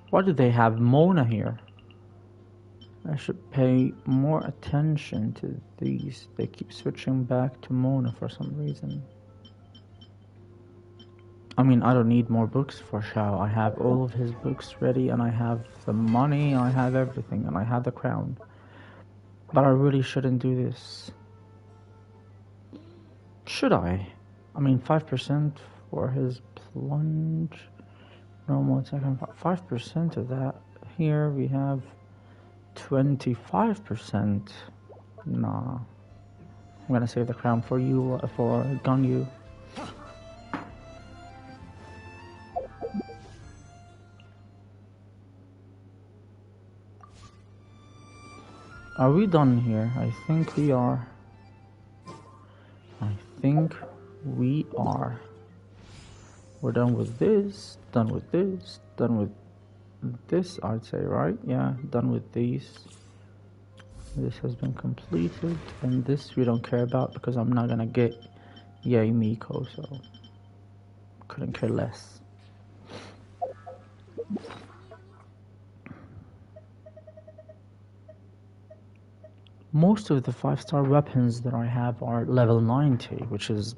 Why do they have Mona here? I should pay more attention to these. They keep switching back to Mona for some reason. I mean, I don't need more books for Xiao. I have all of his books ready, and I have the money, I have everything, and I have the crown. But I really shouldn't do this. Should I? I mean, 5% for his plunge. Normal attack, 5% of that. Here we have 25%. Nah. I'm gonna save the crown for you, for Ganyu. Are we done here? I think we are. We're done with this, done with this, done with this, I'd say, right? Yeah, done with these. This has been completed, and this we don't care about because I'm not gonna get Yay Miko, so couldn't care less. Most of the 5-star weapons that I have are level 90, which is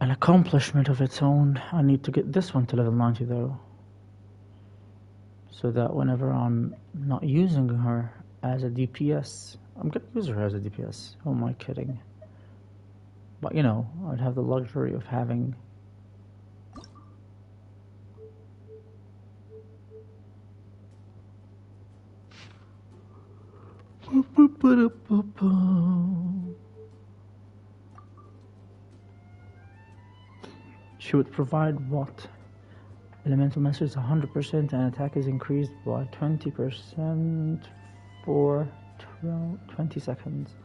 an accomplishment of its own. I need to get this one to level 90 though, so that whenever I'm not using her as a DPS, I'm gonna use her as a DPS. Who am I kidding? But you know, I'd have the luxury of having she would provide what? Elemental mastery is 100% and attack is increased by 20% for 20 seconds.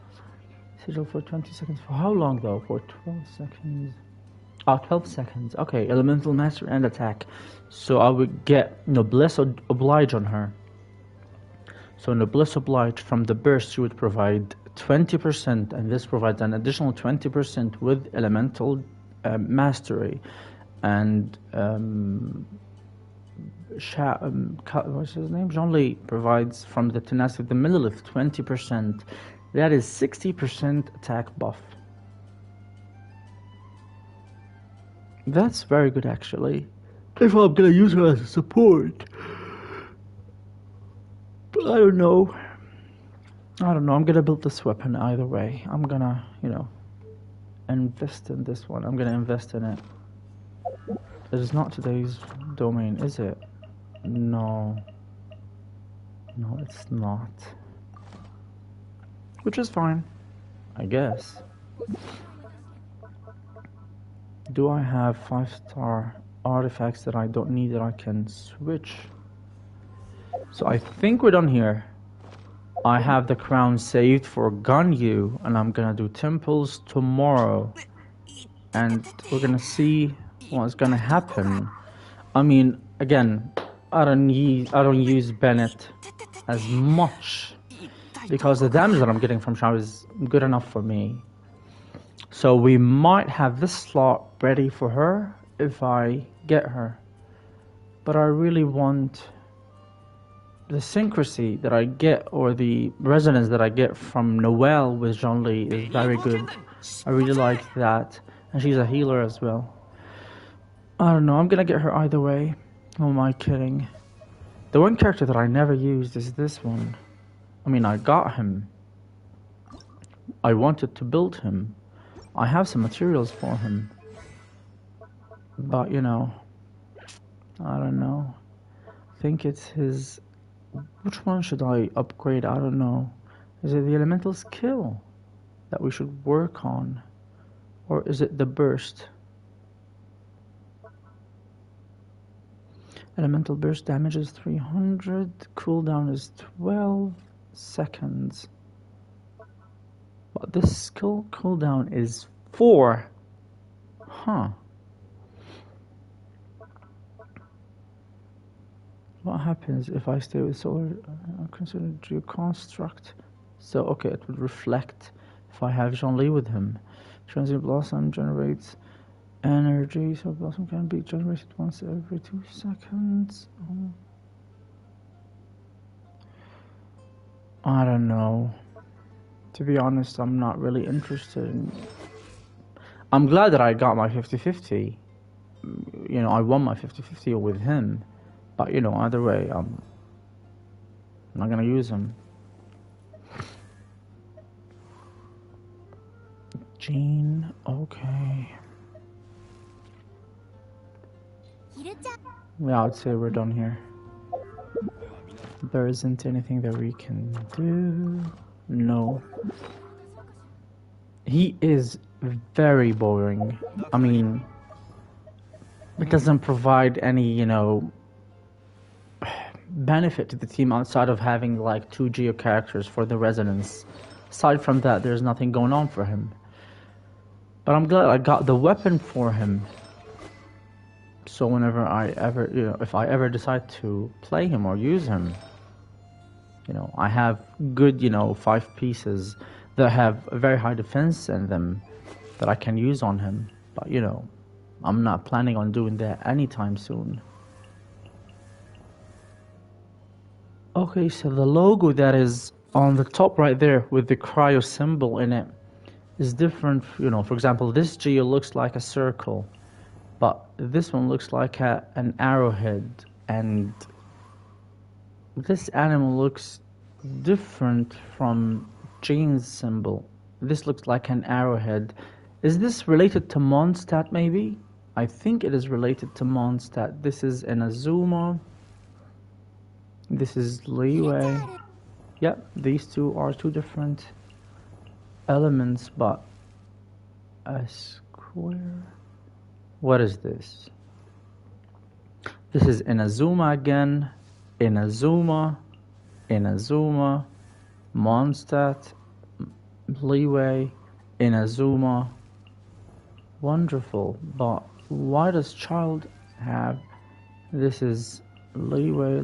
Sigil for 20 seconds. For how long though? For 12 seconds. Oh, 12 seconds. Okay, elemental master and attack. So I would get Noblesse Oblige on her. So Noblesse Oblige from the burst, she would provide 20%, and this provides an additional 20% with elemental mastery. And what's his name? Jean-Li provides from the tenacity of the Millilith 20%. That is 60% attack buff. That's very good, actually. If I'm gonna use her as a support. But I don't know. I'm gonna build this weapon either way. I'm gonna, invest in this one. I'm gonna invest in it. It is not today's domain, is it? No. No, it's not. Which is fine, I guess. Do I have 5-star artifacts that I don't need that I can switch? So I think we're done here. I have the crown saved for Ganyu, and I'm gonna do temples tomorrow. And we're gonna see what's gonna happen. I mean, again, I don't use Bennett as much because the damage that I'm getting from Xiao is good enough for me. So we might have this slot ready for her if I get her. But I really want the syncrasy that I get, or the resonance that I get from Noelle with Jean-Li is very good. I really like that. And she's a healer as well. I don't know, I'm gonna get her either way. Who am I kidding? The one character that I never used is this one. I mean, I got him. I wanted to build him. I have some materials for him. But, I don't know. I think it's his... Which one should I upgrade? I don't know. Is it the elemental skill that we should work on? Or is it the burst? Elemental burst damage is 300. Cooldown is 12 seconds. But this skill cooldown is 4. Huh. What happens if I stay with solar? Consider Geoconstruct. So, okay, it would reflect if I have Jean-Li with him. Transient Blossom generates energy, so Blossom can be generated once every 2 seconds. Oh. I don't know. To be honest, I'm not really interested in... I'm glad that I got my 50-50. I won my 50-50 with him. But, either way, I'm not gonna use him. Jean, okay. Yeah, I'd say we're done here. There isn't anything that we can do. No. He is very boring. I mean, it doesn't provide any, benefit to the team outside of having like 2 geo characters for the resonance. Aside from that, there's nothing going on for him. But I'm glad I got the weapon for him. So whenever I ever, if I ever decide to play him or use him, I have good, 5 pieces that have a very high defense in them that I can use on him. But, I'm not planning on doing that anytime soon. Okay, so the logo that is on the top right there with the cryo symbol in it is different. For example, this geo looks like a circle, but this one looks like an arrowhead, and this animal looks different from Jane's symbol. This looks like an arrowhead. Is this related to Mondstadt maybe? I think it is related to Mondstadt. This is Inazuma. This is Leeway. Yep, these two are 2 different elements, but a square. What is this? This is Inazuma again. Inazuma. Mondstadt. Leeway. Inazuma. Wonderful, but why does child have... This is leeway,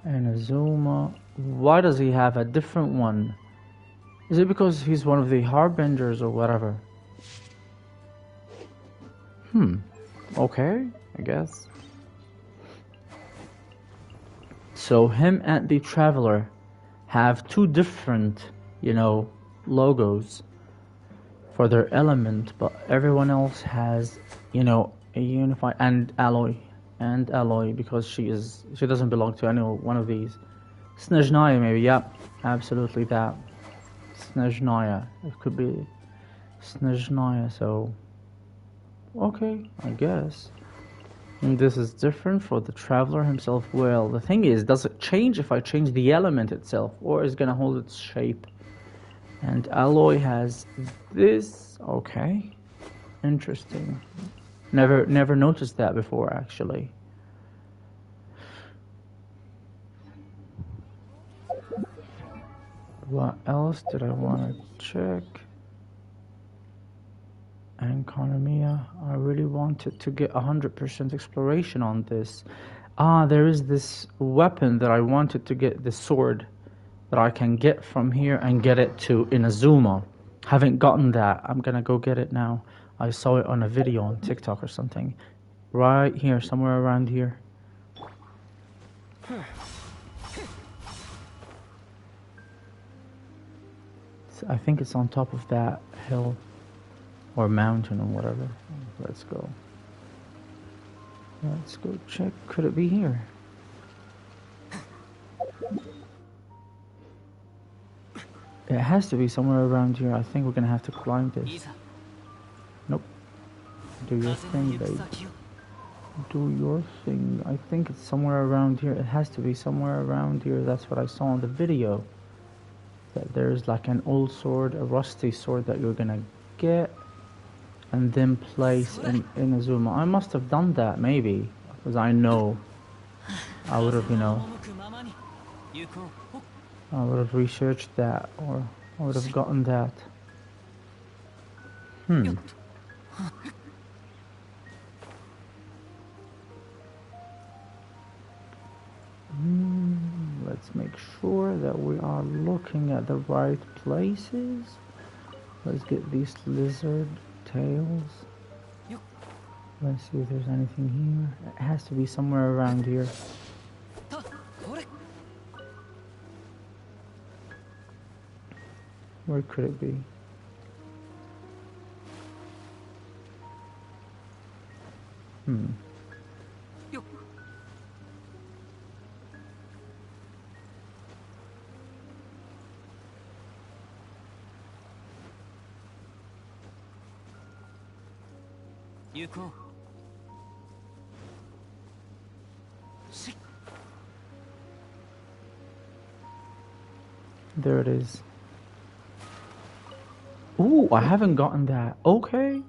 and Azuma. Why does he have a different one? Is it because he's one of the harbingers or whatever? Okay, I guess. So him and the Traveler have two different, logos for their element, but everyone else has, a unified... and Alloy, because she doesn't belong to any one of these. Snezhnaya maybe, yeah, absolutely that. Snezhnaya, it could be Snezhnaya, so okay, I guess. And this is different for the Traveler himself. Well, the thing is, does it change if I change the element itself, or is it gonna hold its shape? And Alloy has this. Okay, interesting. Never noticed that before, actually. What else did I want to check? And Economia. I really wanted to get 100% exploration on this. There is this weapon that I wanted to get, the sword that I can get from here and get it to Inazuma. Haven't gotten that. I'm gonna go get it now. I saw it on a video on TikTok or something. Right here, somewhere around here. I think it's on top of that hill or mountain or whatever. Let's go. Let's go check. Could it be here? It has to be somewhere around here. I think we're gonna have to climb this. Nope. Do your thing, babe. Do your thing. I think it's somewhere around here. It has to be somewhere around here. That's what I saw in the video. That there's like an old sword, a rusty sword that you're gonna get and then place in Inazuma. I must have done that, maybe, because I know I would have, I would have researched that, or I would have gotten that. Let's make sure that we are looking at the right places. Let's get these lizard tails. Let's see if there's anything here. It has to be somewhere around here. Where could it be? There it is. Ooh, I haven't gotten that. Okay.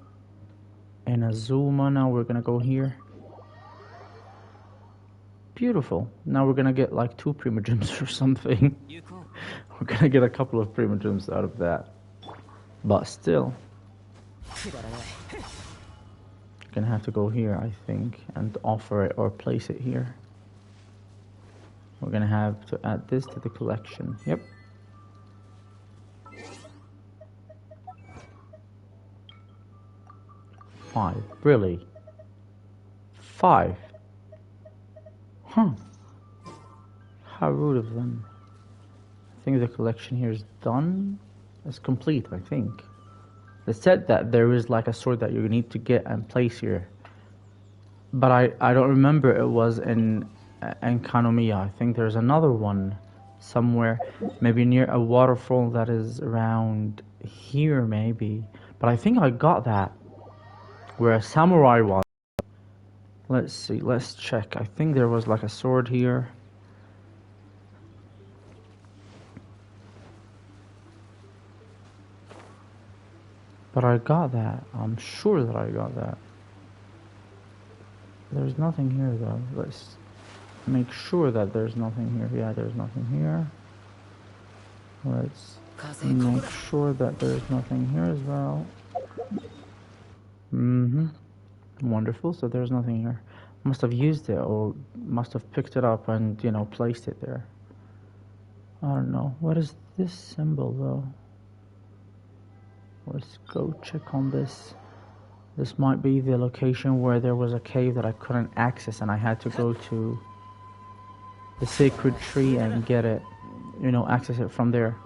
And Azuma, now we're gonna go here. Beautiful. Now we're gonna get like 2 primogems or something. We're gonna get a couple of primogems out of that. But still. Gonna have to go here, I think, and offer it or place it here. We're gonna have to add this to the collection. Yep. Five. Really? 5? Huh. How rude of them. I think the collection here is done. It's complete, I think. They said that there is like a sword that you need to get and place here. But I don't remember it was in Kanomiya. I think there's another one somewhere. Maybe near a waterfall that is around here, maybe. But I think I got that. Where a samurai was. Let's see, let's check. I think there was like a sword here. But I got that. I'm sure that I got that. There's nothing here though. Let's make sure that there's nothing here. Yeah, there's nothing here. Let's make sure that there's nothing here as well. Wonderful, so there's nothing here. Must have used it or must have picked it up and, you know, placed it there. I don't know. What is this symbol though? Let's go check on this. This might be the location where there was a cave that I couldn't access and I had to go to the sacred tree and get it, you know, access it from there.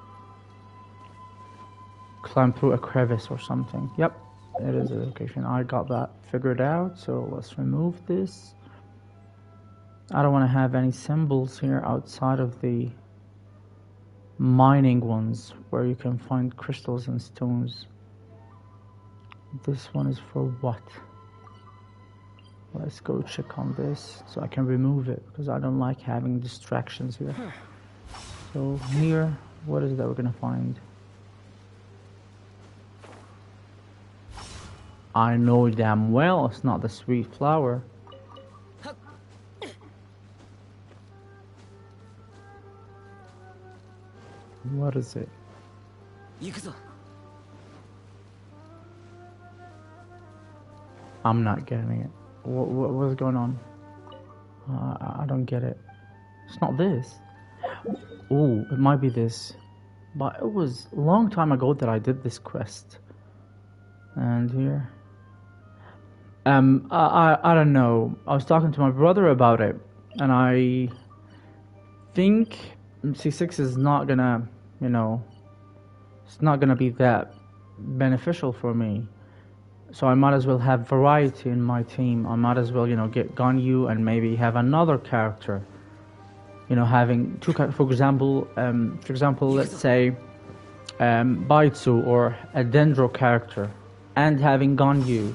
Climb through a crevice or something. Yep, it is a location. I got that figured out, so let's remove this. I don't want to have any symbols here outside of the mining ones where you can find crystals and stones. This one is for what? Let's go check on this so I can remove it because I don't like having distractions here. So here, what is it that we're gonna find? I know damn well it's not the sweet flower. What is it? I'm not getting it. What's going on? I don't get it. It's not this. Oh, it might be this. But it was a long time ago that I did this quest. And here. I don't know. I was talking to my brother about it. And I think C6 is not gonna, you know, it's not gonna be that beneficial for me. So I might as well have variety in my team. I might as well, you know, get Ganyu and maybe have another character. You know, having two characters, for example, let's say Baitsu or a Dendro character, and having Ganyu,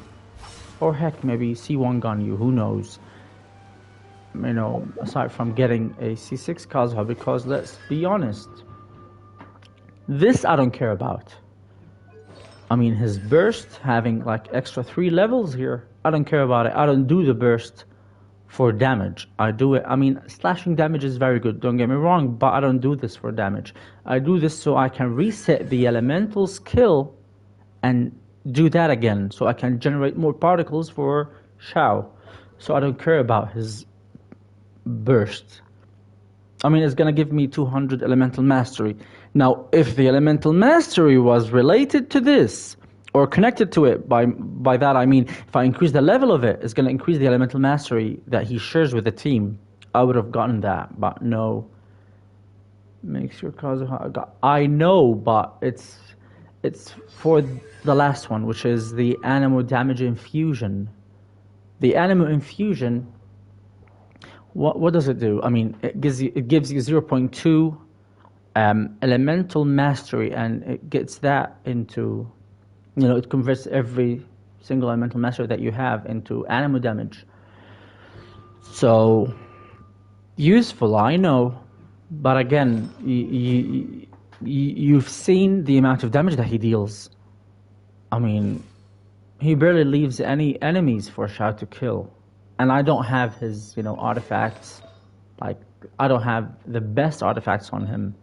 or heck, maybe C1 Ganyu. Who knows? You know, aside from getting a C6 Kazuha, because let's be honest, this I don't care about. I mean, his burst, having like extra 3 levels here, I don't care about it. I don't do the burst for damage. I do it, I mean, slashing damage is very good, don't get me wrong, but I don't do this for damage. I do this so I can reset the elemental skill and do that again, so I can generate more particles for Xiao. So I don't care about his burst. I mean, it's gonna give me 200 elemental mastery. Now, if the elemental mastery was related to this, or connected to it, by that I mean, if I increase the level of it, it's gonna increase the elemental mastery that he shares with the team. I would have gotten that, but no. Makes your Kazuha. I know, but it's for the last one, which is the Anemo Damage Infusion. The Anemo Infusion, what does it do? I mean, it gives you 0.2 elemental mastery, and it gets that into, you know, it converts every single elemental mastery that you have into Anemo damage. So useful, I know, but again, you've seen the amount of damage that he deals. I mean, he barely leaves any enemies for Xiao to kill. And I don't have his, you know, artifacts. Like, I don't have the best artifacts on him.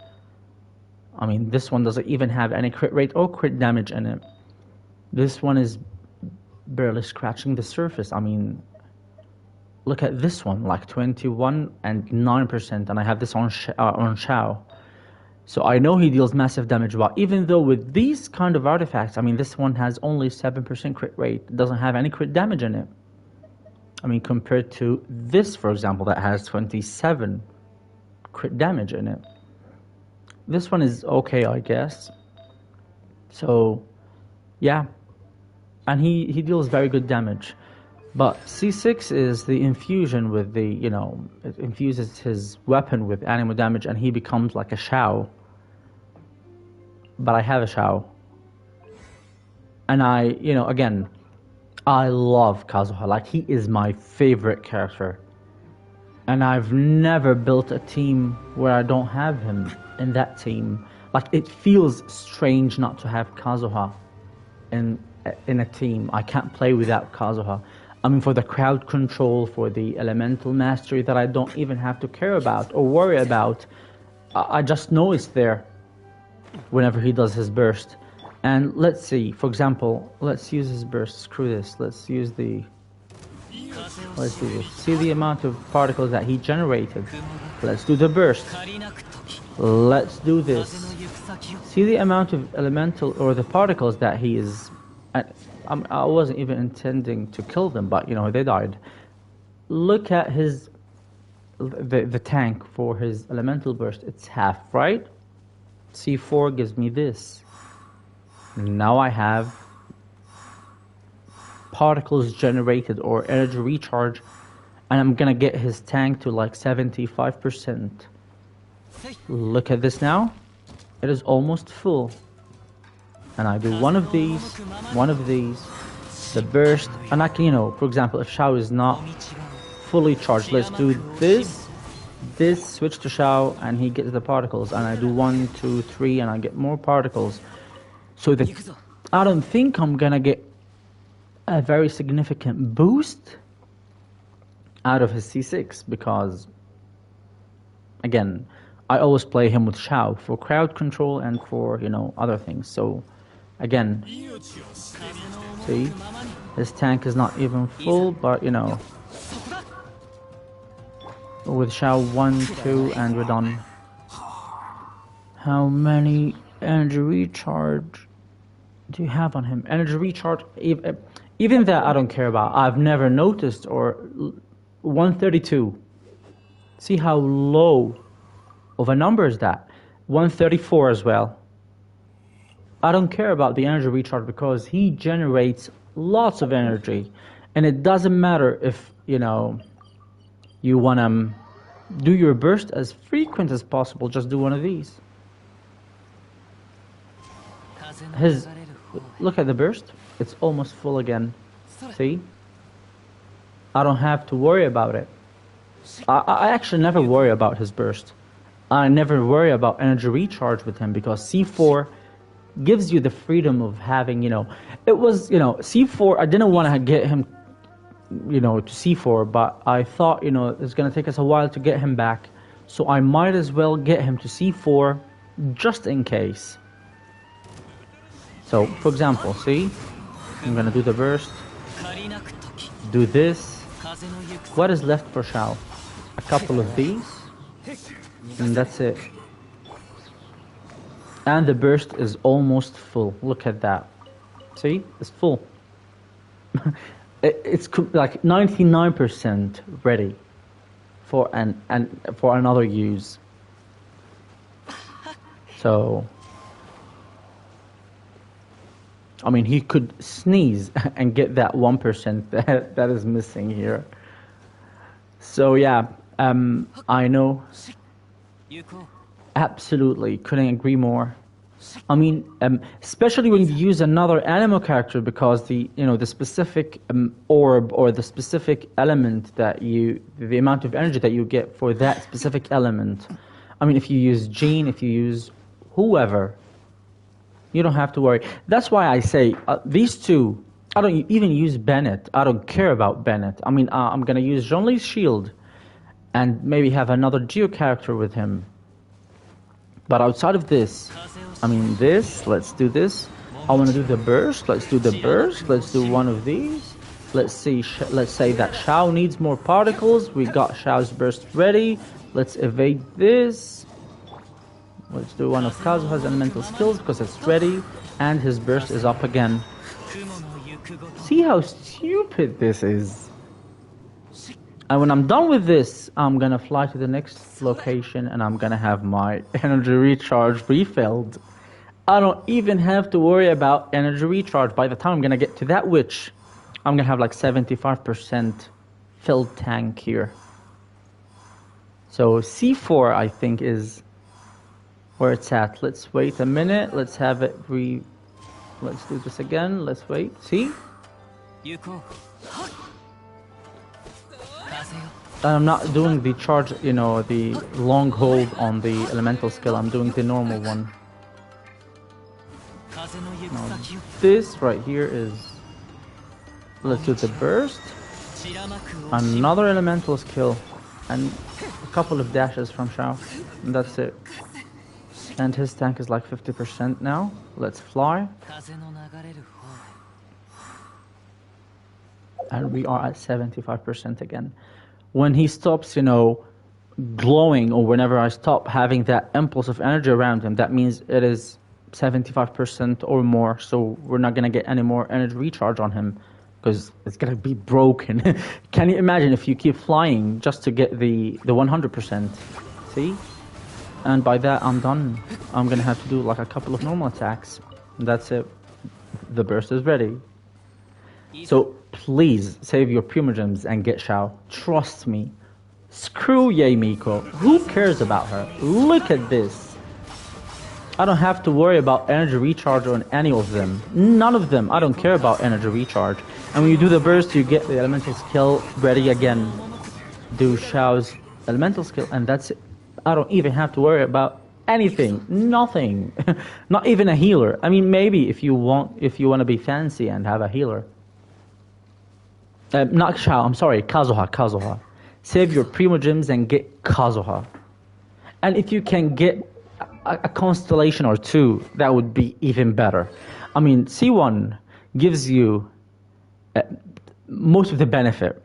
I mean, this one doesn't even have any crit rate or crit damage in it. This one is barely scratching the surface. I mean, look at this one, like 21 and 9%, and I have this on Xiao. So I know he deals massive damage, but even though with these kind of artifacts, I mean, this one has only 7% crit rate. It doesn't have any crit damage in it. I mean, compared to this, for example, that has 27 crit damage in it. This one is okay, I guess. So, yeah. And he deals very good damage. But C6 is the infusion with the, you know, it infuses his weapon with Anemo damage and he becomes like a Xiao. But I have a Xiao. And I, you know, again, I love Kazuha. Like, he is my favorite character. And I've never built a team where I don't have him in that team. Like, it feels strange not to have Kazuha in a team. I can't play without Kazuha. I mean, for the crowd control, for the elemental mastery that I don't even have to care about or worry about. I just know it's there. whenever he does his burst. And let's see, for example, let's use his burst. Screw this. Let's use the... Let's do this. See the amount of particles that he generated. Let's do the burst. Let's do this. See the amount of elemental or the particles that he is... I wasn't even intending to kill them, but you know, they died. Look at his... The tank for his elemental burst. It's half, right? C4 gives me this. Now I have particles generated or energy recharge, and I'm gonna get his tank to like 75%. Look at this now. It is almost full. And I do one of these, the burst, and I can, you know, for example, if Xiao is not fully charged, let's do this, switch to Xiao, and he gets the particles, and I do 1, 2, 3, and I get more particles. So that I don't think I'm gonna get a very significant boost out of his C6 because, again, I always play him with Xiao for crowd control and for, you know, other things. So, again, see, his tank is not even full, but, you know, with Xiao 1, 2, and we're done. How many energy recharge do you have on him? Energy recharge, even that I don't care about. I've never noticed. Or 132. See how low of a number is that? 134 as well. I don't care about the energy recharge because he generates lots of energy, and it doesn't matter if, you know, you want to do your burst as frequent as possible. Just do one of these. Look at the burst. It's almost full again. See? I don't have to worry about it. I actually never worry about his burst. I never worry about energy recharge with him because C4 gives you the freedom of having, you know, it was, you know, C4, I didn't want to get him, you know, to C4, but I thought, you know, it's going to take us a while to get him back. So I might as well get him to C4 just in case. So, for example, see? I'm going to do the burst. Do this. What is left for Xiao? A couple of these. And that's it. And the burst is almost full. Look at that. See? It's full. It's like 99% ready for for another use. So, I mean, he could sneeze and get that 1% that is missing here. So yeah, I know. Absolutely, couldn't agree more. I mean, especially when you use another animo character, because the specific orb or the specific element that the amount of energy that you get for that specific element. I mean, if you use Jean, if you use whoever, you don't have to worry. That's why I say these two. I don't even use Bennett. I don't care about Bennett. I mean, I'm gonna use Zhongli's shield, and maybe have another Geo character with him. But outside of this, I mean this, let's do this. I want to do the burst, let's do the burst, let's do one of these. Let's say that Xiao needs more particles, we got Xiao's burst ready. Let's evade this. Let's do one of Kazuha's elemental skills because it's ready, and his burst is up again. See how stupid this is? And when I'm done with this, I'm gonna fly to the next location and I'm gonna have my energy recharge refilled. I don't even have to worry about energy recharge. By the time I'm gonna get to that witch, I'm gonna have like 75% filled tank here. So C4, I think, is where it's at. Let's wait a minute. Let's have it Let's do this again. Let's wait. See? I'm not doing the charge, the long hold on the elemental skill. I'm doing the normal one. Now, this right here is... Let's do the burst. Another elemental skill. And a couple of dashes from Xiao. And that's it. And his tank is like 50% now. Let's fly. 風の流れる方へ And we are at 75% again. When he stops, you know, glowing, or whenever I stop having that impulse of energy around him, that means it is 75% or more. So we're not going to get any more energy recharge on him because it's going to be broken. Can you imagine if you keep flying just to get the 100%? See? And by that, I'm done. I'm going to have to do like a couple of normal attacks. That's it. The burst is ready. So please save your Primogems and get Xiao. Trust me. Screw Yae Miko. Who cares about her? Look at this. I don't have to worry about energy recharge on any of them. None of them. I don't care about energy recharge. And when you do the burst, you get the elemental skill ready again. Do Xiao's elemental skill, and that's it. I don't even have to worry about anything. Nothing. Not even a healer. I mean, maybe if you want to be fancy and have a healer. Not Xiao, I'm sorry, Kazuha. Save your Primogems and get Kazuha. And if you can get a constellation or two, that would be even better. I mean, C1 gives you most of the benefit,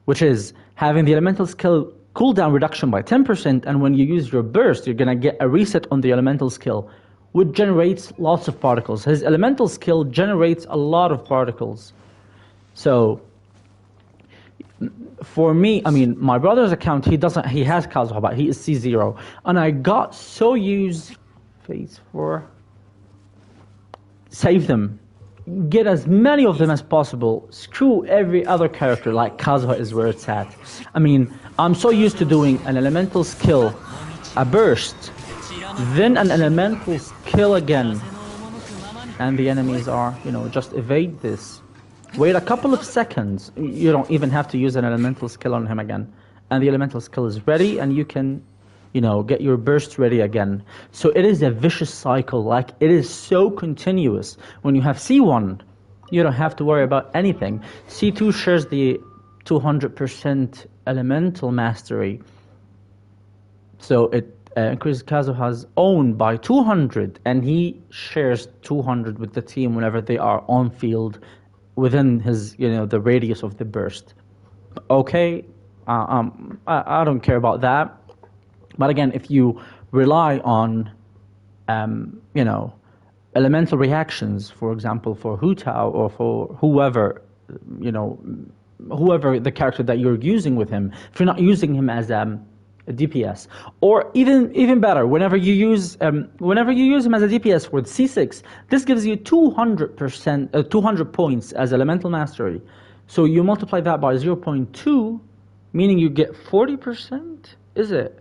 which is having the elemental skill cooldown reduction by 10%, and when you use your burst, you're going to get a reset on the elemental skill, which generates lots of particles. His elemental skill generates a lot of particles. So for me, I mean, my brother's account, he has Kazuha, but he is C0. And I got so used, phase 4, save them. Get as many of them as possible. Screw every other character, like Kazuha is where it's at. I mean, I'm so used to doing an elemental skill, a burst, then an elemental skill again. And the enemies are, you know, just evade this. Wait a couple of seconds. You don't even have to use an elemental skill on him again. And the elemental skill is ready, and you can, you know, get your burst ready again. So it is a vicious cycle. Like, it is so continuous. When you have C1, you don't have to worry about anything. C2 shares the 200% elemental mastery. So it increases Kazuha's own by 200, and he shares 200 with the team whenever they are on field within his, you know, the radius of the burst. Okay, I don't care about that. But again, if you rely on, you know, elemental reactions, for example, for Hu Tao or for whoever, you know, whoever the character that you're using with him, if you're not using him as a DPS, or even better, whenever you use him as a DPS with C6, this gives you 200%, 200 points as elemental mastery. So you multiply that by 0.2, meaning you get 40%. Is it?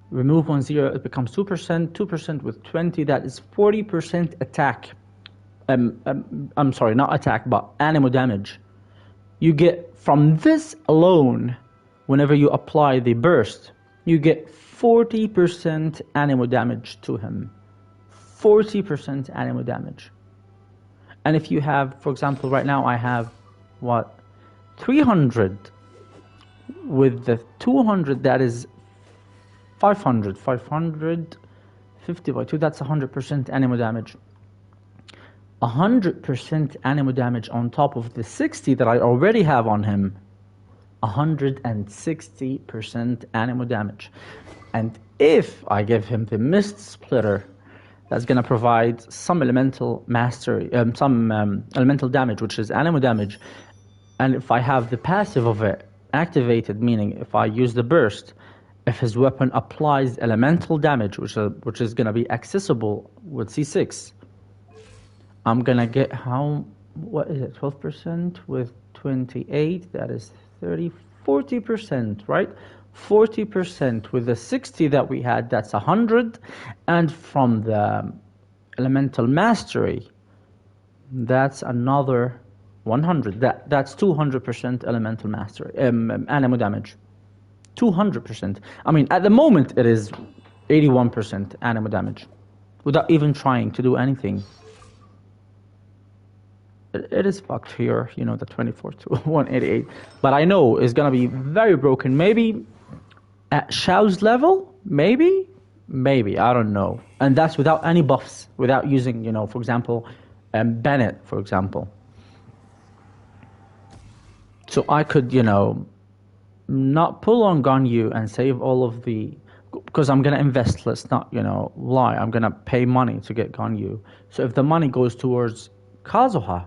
Remove 1 0, it becomes 2%. 2% with 20, that is 40% attack. I'm sorry, not attack, but anemo damage. You get from this alone, whenever you apply the burst, you get 40% anemo damage to him. 40% anemo damage. And if you have, for example, right now I have, 300. With the 200, that is 500. 550 by 2, that's 100% anemo damage. 100% anemo damage on top of the 60 that I already have on him. 160% anemo damage. And if I give him the Mist Splitter, that's going to provide some elemental mastery, elemental damage, which is anemo damage. And if I have the passive of it activated, meaning if I use the burst, if his weapon applies elemental damage, which is going to be accessible with C6, I'm going to get what is it, 12% with 28, that is 30, 40%, right? 40% with the 60 that we had, that's 100, and from the elemental mastery, that's another 100. That's 200% elemental mastery, anemo damage. 200%. I mean, at the moment it is 81% anemo damage, without even trying to do anything. It is fucked here, you know, the 24 to 188. But I know it's gonna be very broken. Maybe at Xiao's level, maybe Maybe, I don't know. And that's without any buffs, without using, you know, for example, Bennett, for example. So I could, you know, not pull on Ganyu and save all of the... Because I'm going to invest, let's not, you know, lie. I'm going to pay money to get Ganyu. So if the money goes towards Kazuha,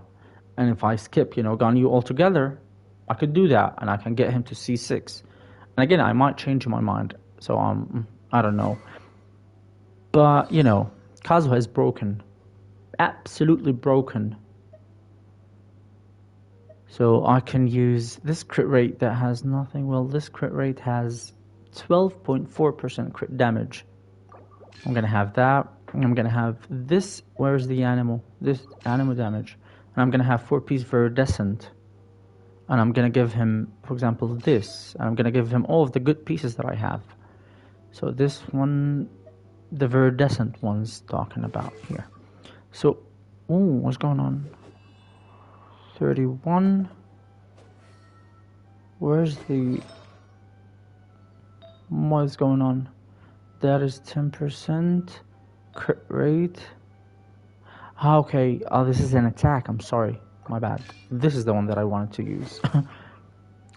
and if I skip, you know, Ganyu altogether, I could do that, and I can get him to C6. And again, I might change my mind. So, I don't know. But, you know, Kazuha is broken. Absolutely broken. So I can use this crit rate that has nothing. Well, this crit rate has 12.4% crit damage. I'm going to have that. I'm going to have this. Where's the animal? This animal damage. And I'm going to have 4-piece Viridescent. And I'm going to give him, for example, this. And I'm going to give him all of the good pieces that I have. So this one, the Viridescent one's talking about here. So, ooh, what's going on? 31. Where's the... What's going on? That is 10%. Crit rate. Okay, oh, this is an attack. I'm sorry. My bad. This is the one that I wanted to use.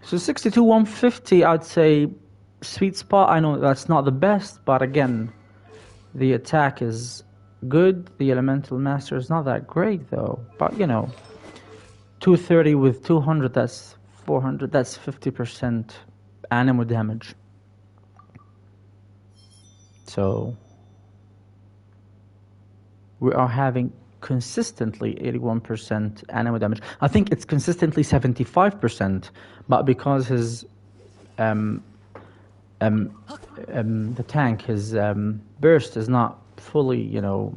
So 62, 150, I'd say sweet spot. I know that's not the best, but again, the attack is good. The Elemental Master is not that great, though. But, you know, 230 with 200, that's 400. That's 50% animal damage. So we are having consistently 81% animal damage. I think it's consistently 75%, but because his the tank, his burst is not fully, you know,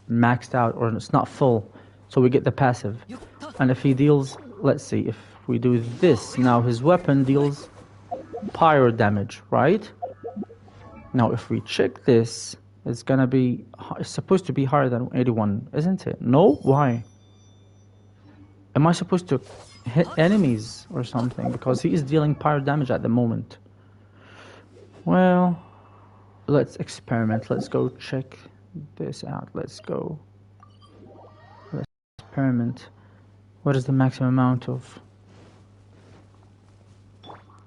maxed out, or it's not full, so we get the passive. And if he deals, let's see, if we do this, now his weapon deals pyro damage, right? Now if we check this, it's gonna be, it's supposed to be higher than 81, isn't it? No? Why? Am I supposed to hit enemies or something? Because he is dealing pyro damage at the moment. Well, let's experiment. Let's go check this out. Let's go. Let's experiment. What is the maximum amount of...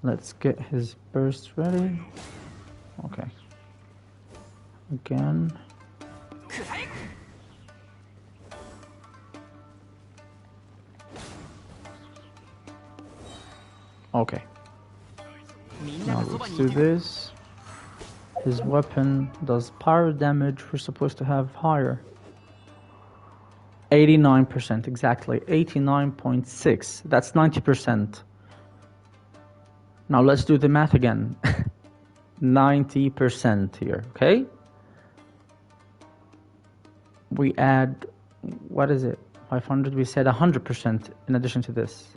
Let's get his burst ready. Okay. Again. Okay. Now let's do this. His weapon does pyro damage. We're supposed to have higher. 89%, exactly. 89.6. That's 90%. Now let's do the math again. 90% here, okay? We add, what is it? 500, we said 100% in addition to this.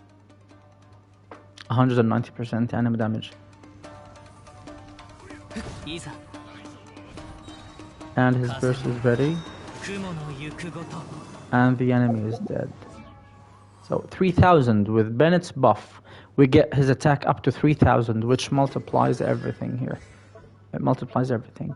190% animal damage. And his burst is ready. And the enemy is dead. So 3000 with Bennett's buff. We get his attack up to 3000, which multiplies everything here. It multiplies everything.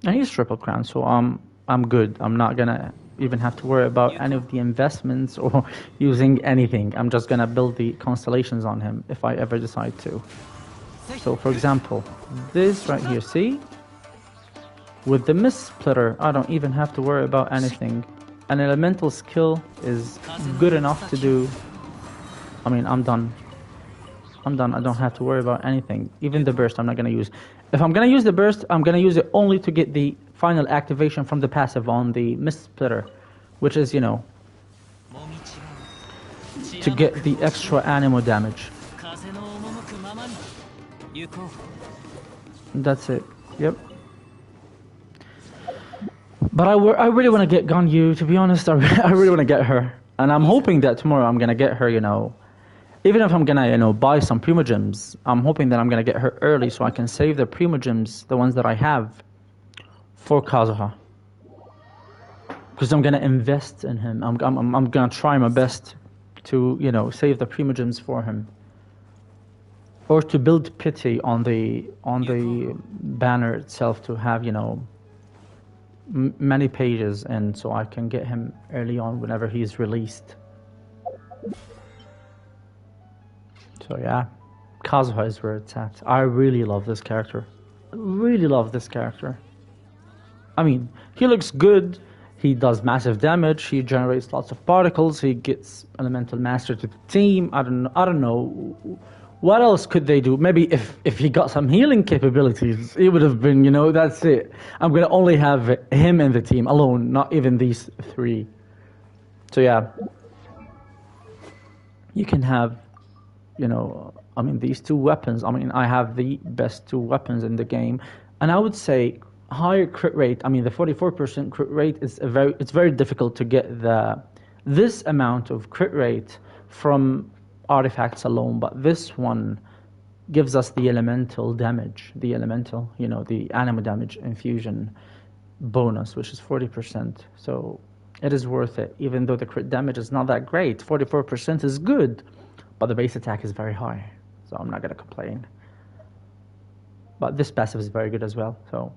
And he's triple crown, so I'm good. I'm not gonna even have to worry about any of the investments or using anything. I'm just gonna build the constellations on him if I ever decide to. So for example, this right here, see? With the Mist Splitter, I don't even have to worry about anything. An elemental skill is good enough to do. I mean, I'm done. I'm done. I don't have to worry about anything. Even the burst I'm not gonna use. If I'm gonna use the burst, I'm gonna use it only to get the final activation from the passive on the Mist Splitter, which is, you know, to get the extra animal damage. That's it. Yep. But I really want to get Ganyu, to be honest. I really want to get her. And I'm hoping that tomorrow I'm going to get her, you know. Even if I'm going to, you know, buy some Primogems, I'm hoping that I'm going to get her early so I can save the Primogems, the ones that I have, for Kazuha. Because I'm going to invest in him. I'm going to try my best to, you know, save the Primogems for him. or to build pity on the banner itself to have, you know, many pages, and so I can get him early on whenever he's released. So yeah, Kazuha is where it's at. I really love this character. Really love this character. I mean, he looks good. He does massive damage. He generates lots of particles. He gets elemental master to the team. I don't know. What else could they do? Maybe if he got some healing capabilities, it would have been, you know, that's it. I'm gonna only have him in the team alone, not even these three. So yeah, you can have, you know, I mean, these two weapons. I mean, I have the best two weapons in the game, and I would say higher crit rate. I mean, the 44% crit rate is it's very difficult to get this amount of crit rate from artifacts alone, but this one gives us the elemental damage, the elemental, you know, the anima damage infusion bonus, which is 40%. So it is worth it, even though the crit damage is not that great. 44% is good, but the base attack is very high, so I'm not going to complain. But this passive is very good as well, so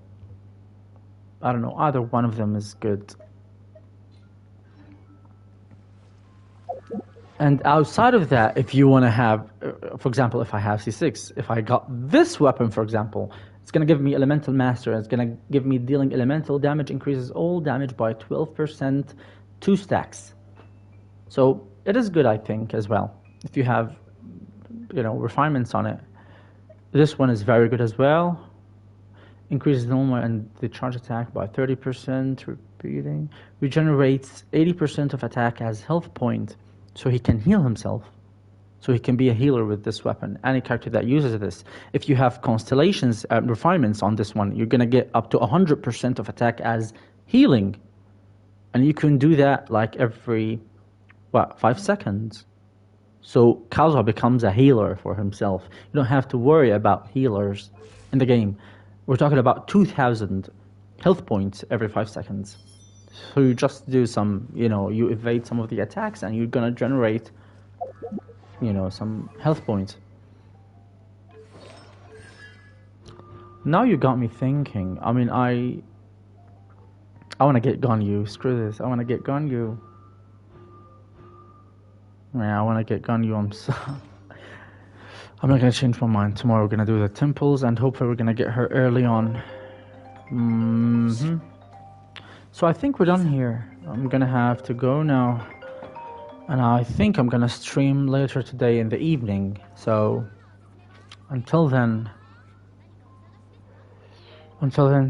I don't know, either one of them is good. And outside of that, if you want to have, for example, if I have C6, if I got this weapon, for example, it's going to give me Elemental Master. It's going to give me dealing elemental damage, increases all damage by 12%, 2 stacks. So it is good, I think, as well. If you have, you know, refinements on it. This one is very good as well. Increases normal and the charge attack by 30%, repeating. Regenerates 80% of attack as health point. So he can heal himself. So he can be a healer with this weapon. Any character that uses this. If you have constellations refinements on this one, you're going to get up to 100% of attack as healing. And you can do that like every, 5 seconds. So Kazuha becomes a healer for himself. You don't have to worry about healers in the game. We're talking about 2,000 health points every 5 seconds. So you just do some, you know, you evade some of the attacks and you're gonna generate, you know, some health points. Now you got me thinking. I mean, I want to get Ganyu. Screw this. I want to get Ganyu. Yeah, I want to get Ganyu. I'm not gonna change my mind. Tomorrow we're gonna do the temples and hopefully we're gonna get her early on. So I think we're done here. I'm gonna have to go now. And I think I'm gonna stream later today in the evening. So until then,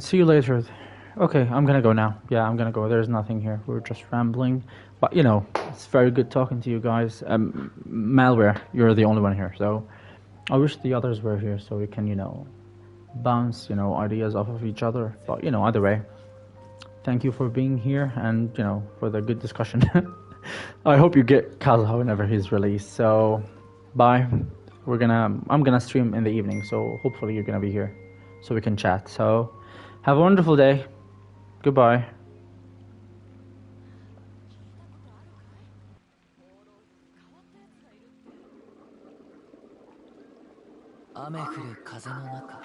see you later. Okay, I'm gonna go now. Yeah, I'm gonna go. There's nothing here. We're just rambling. But you know, it's very good talking to you guys. Malware, you're the only one here. So I wish the others were here so we can, you know, bounce, you know, ideas off of each other. But you know, either way, thank you for being here and, you know, for the good discussion. I hope you get Kazuha whenever he's released. So bye. I'm gonna stream in the evening, so hopefully you're gonna be here so we can chat. So have a wonderful day. Goodbye. 雨降る風の中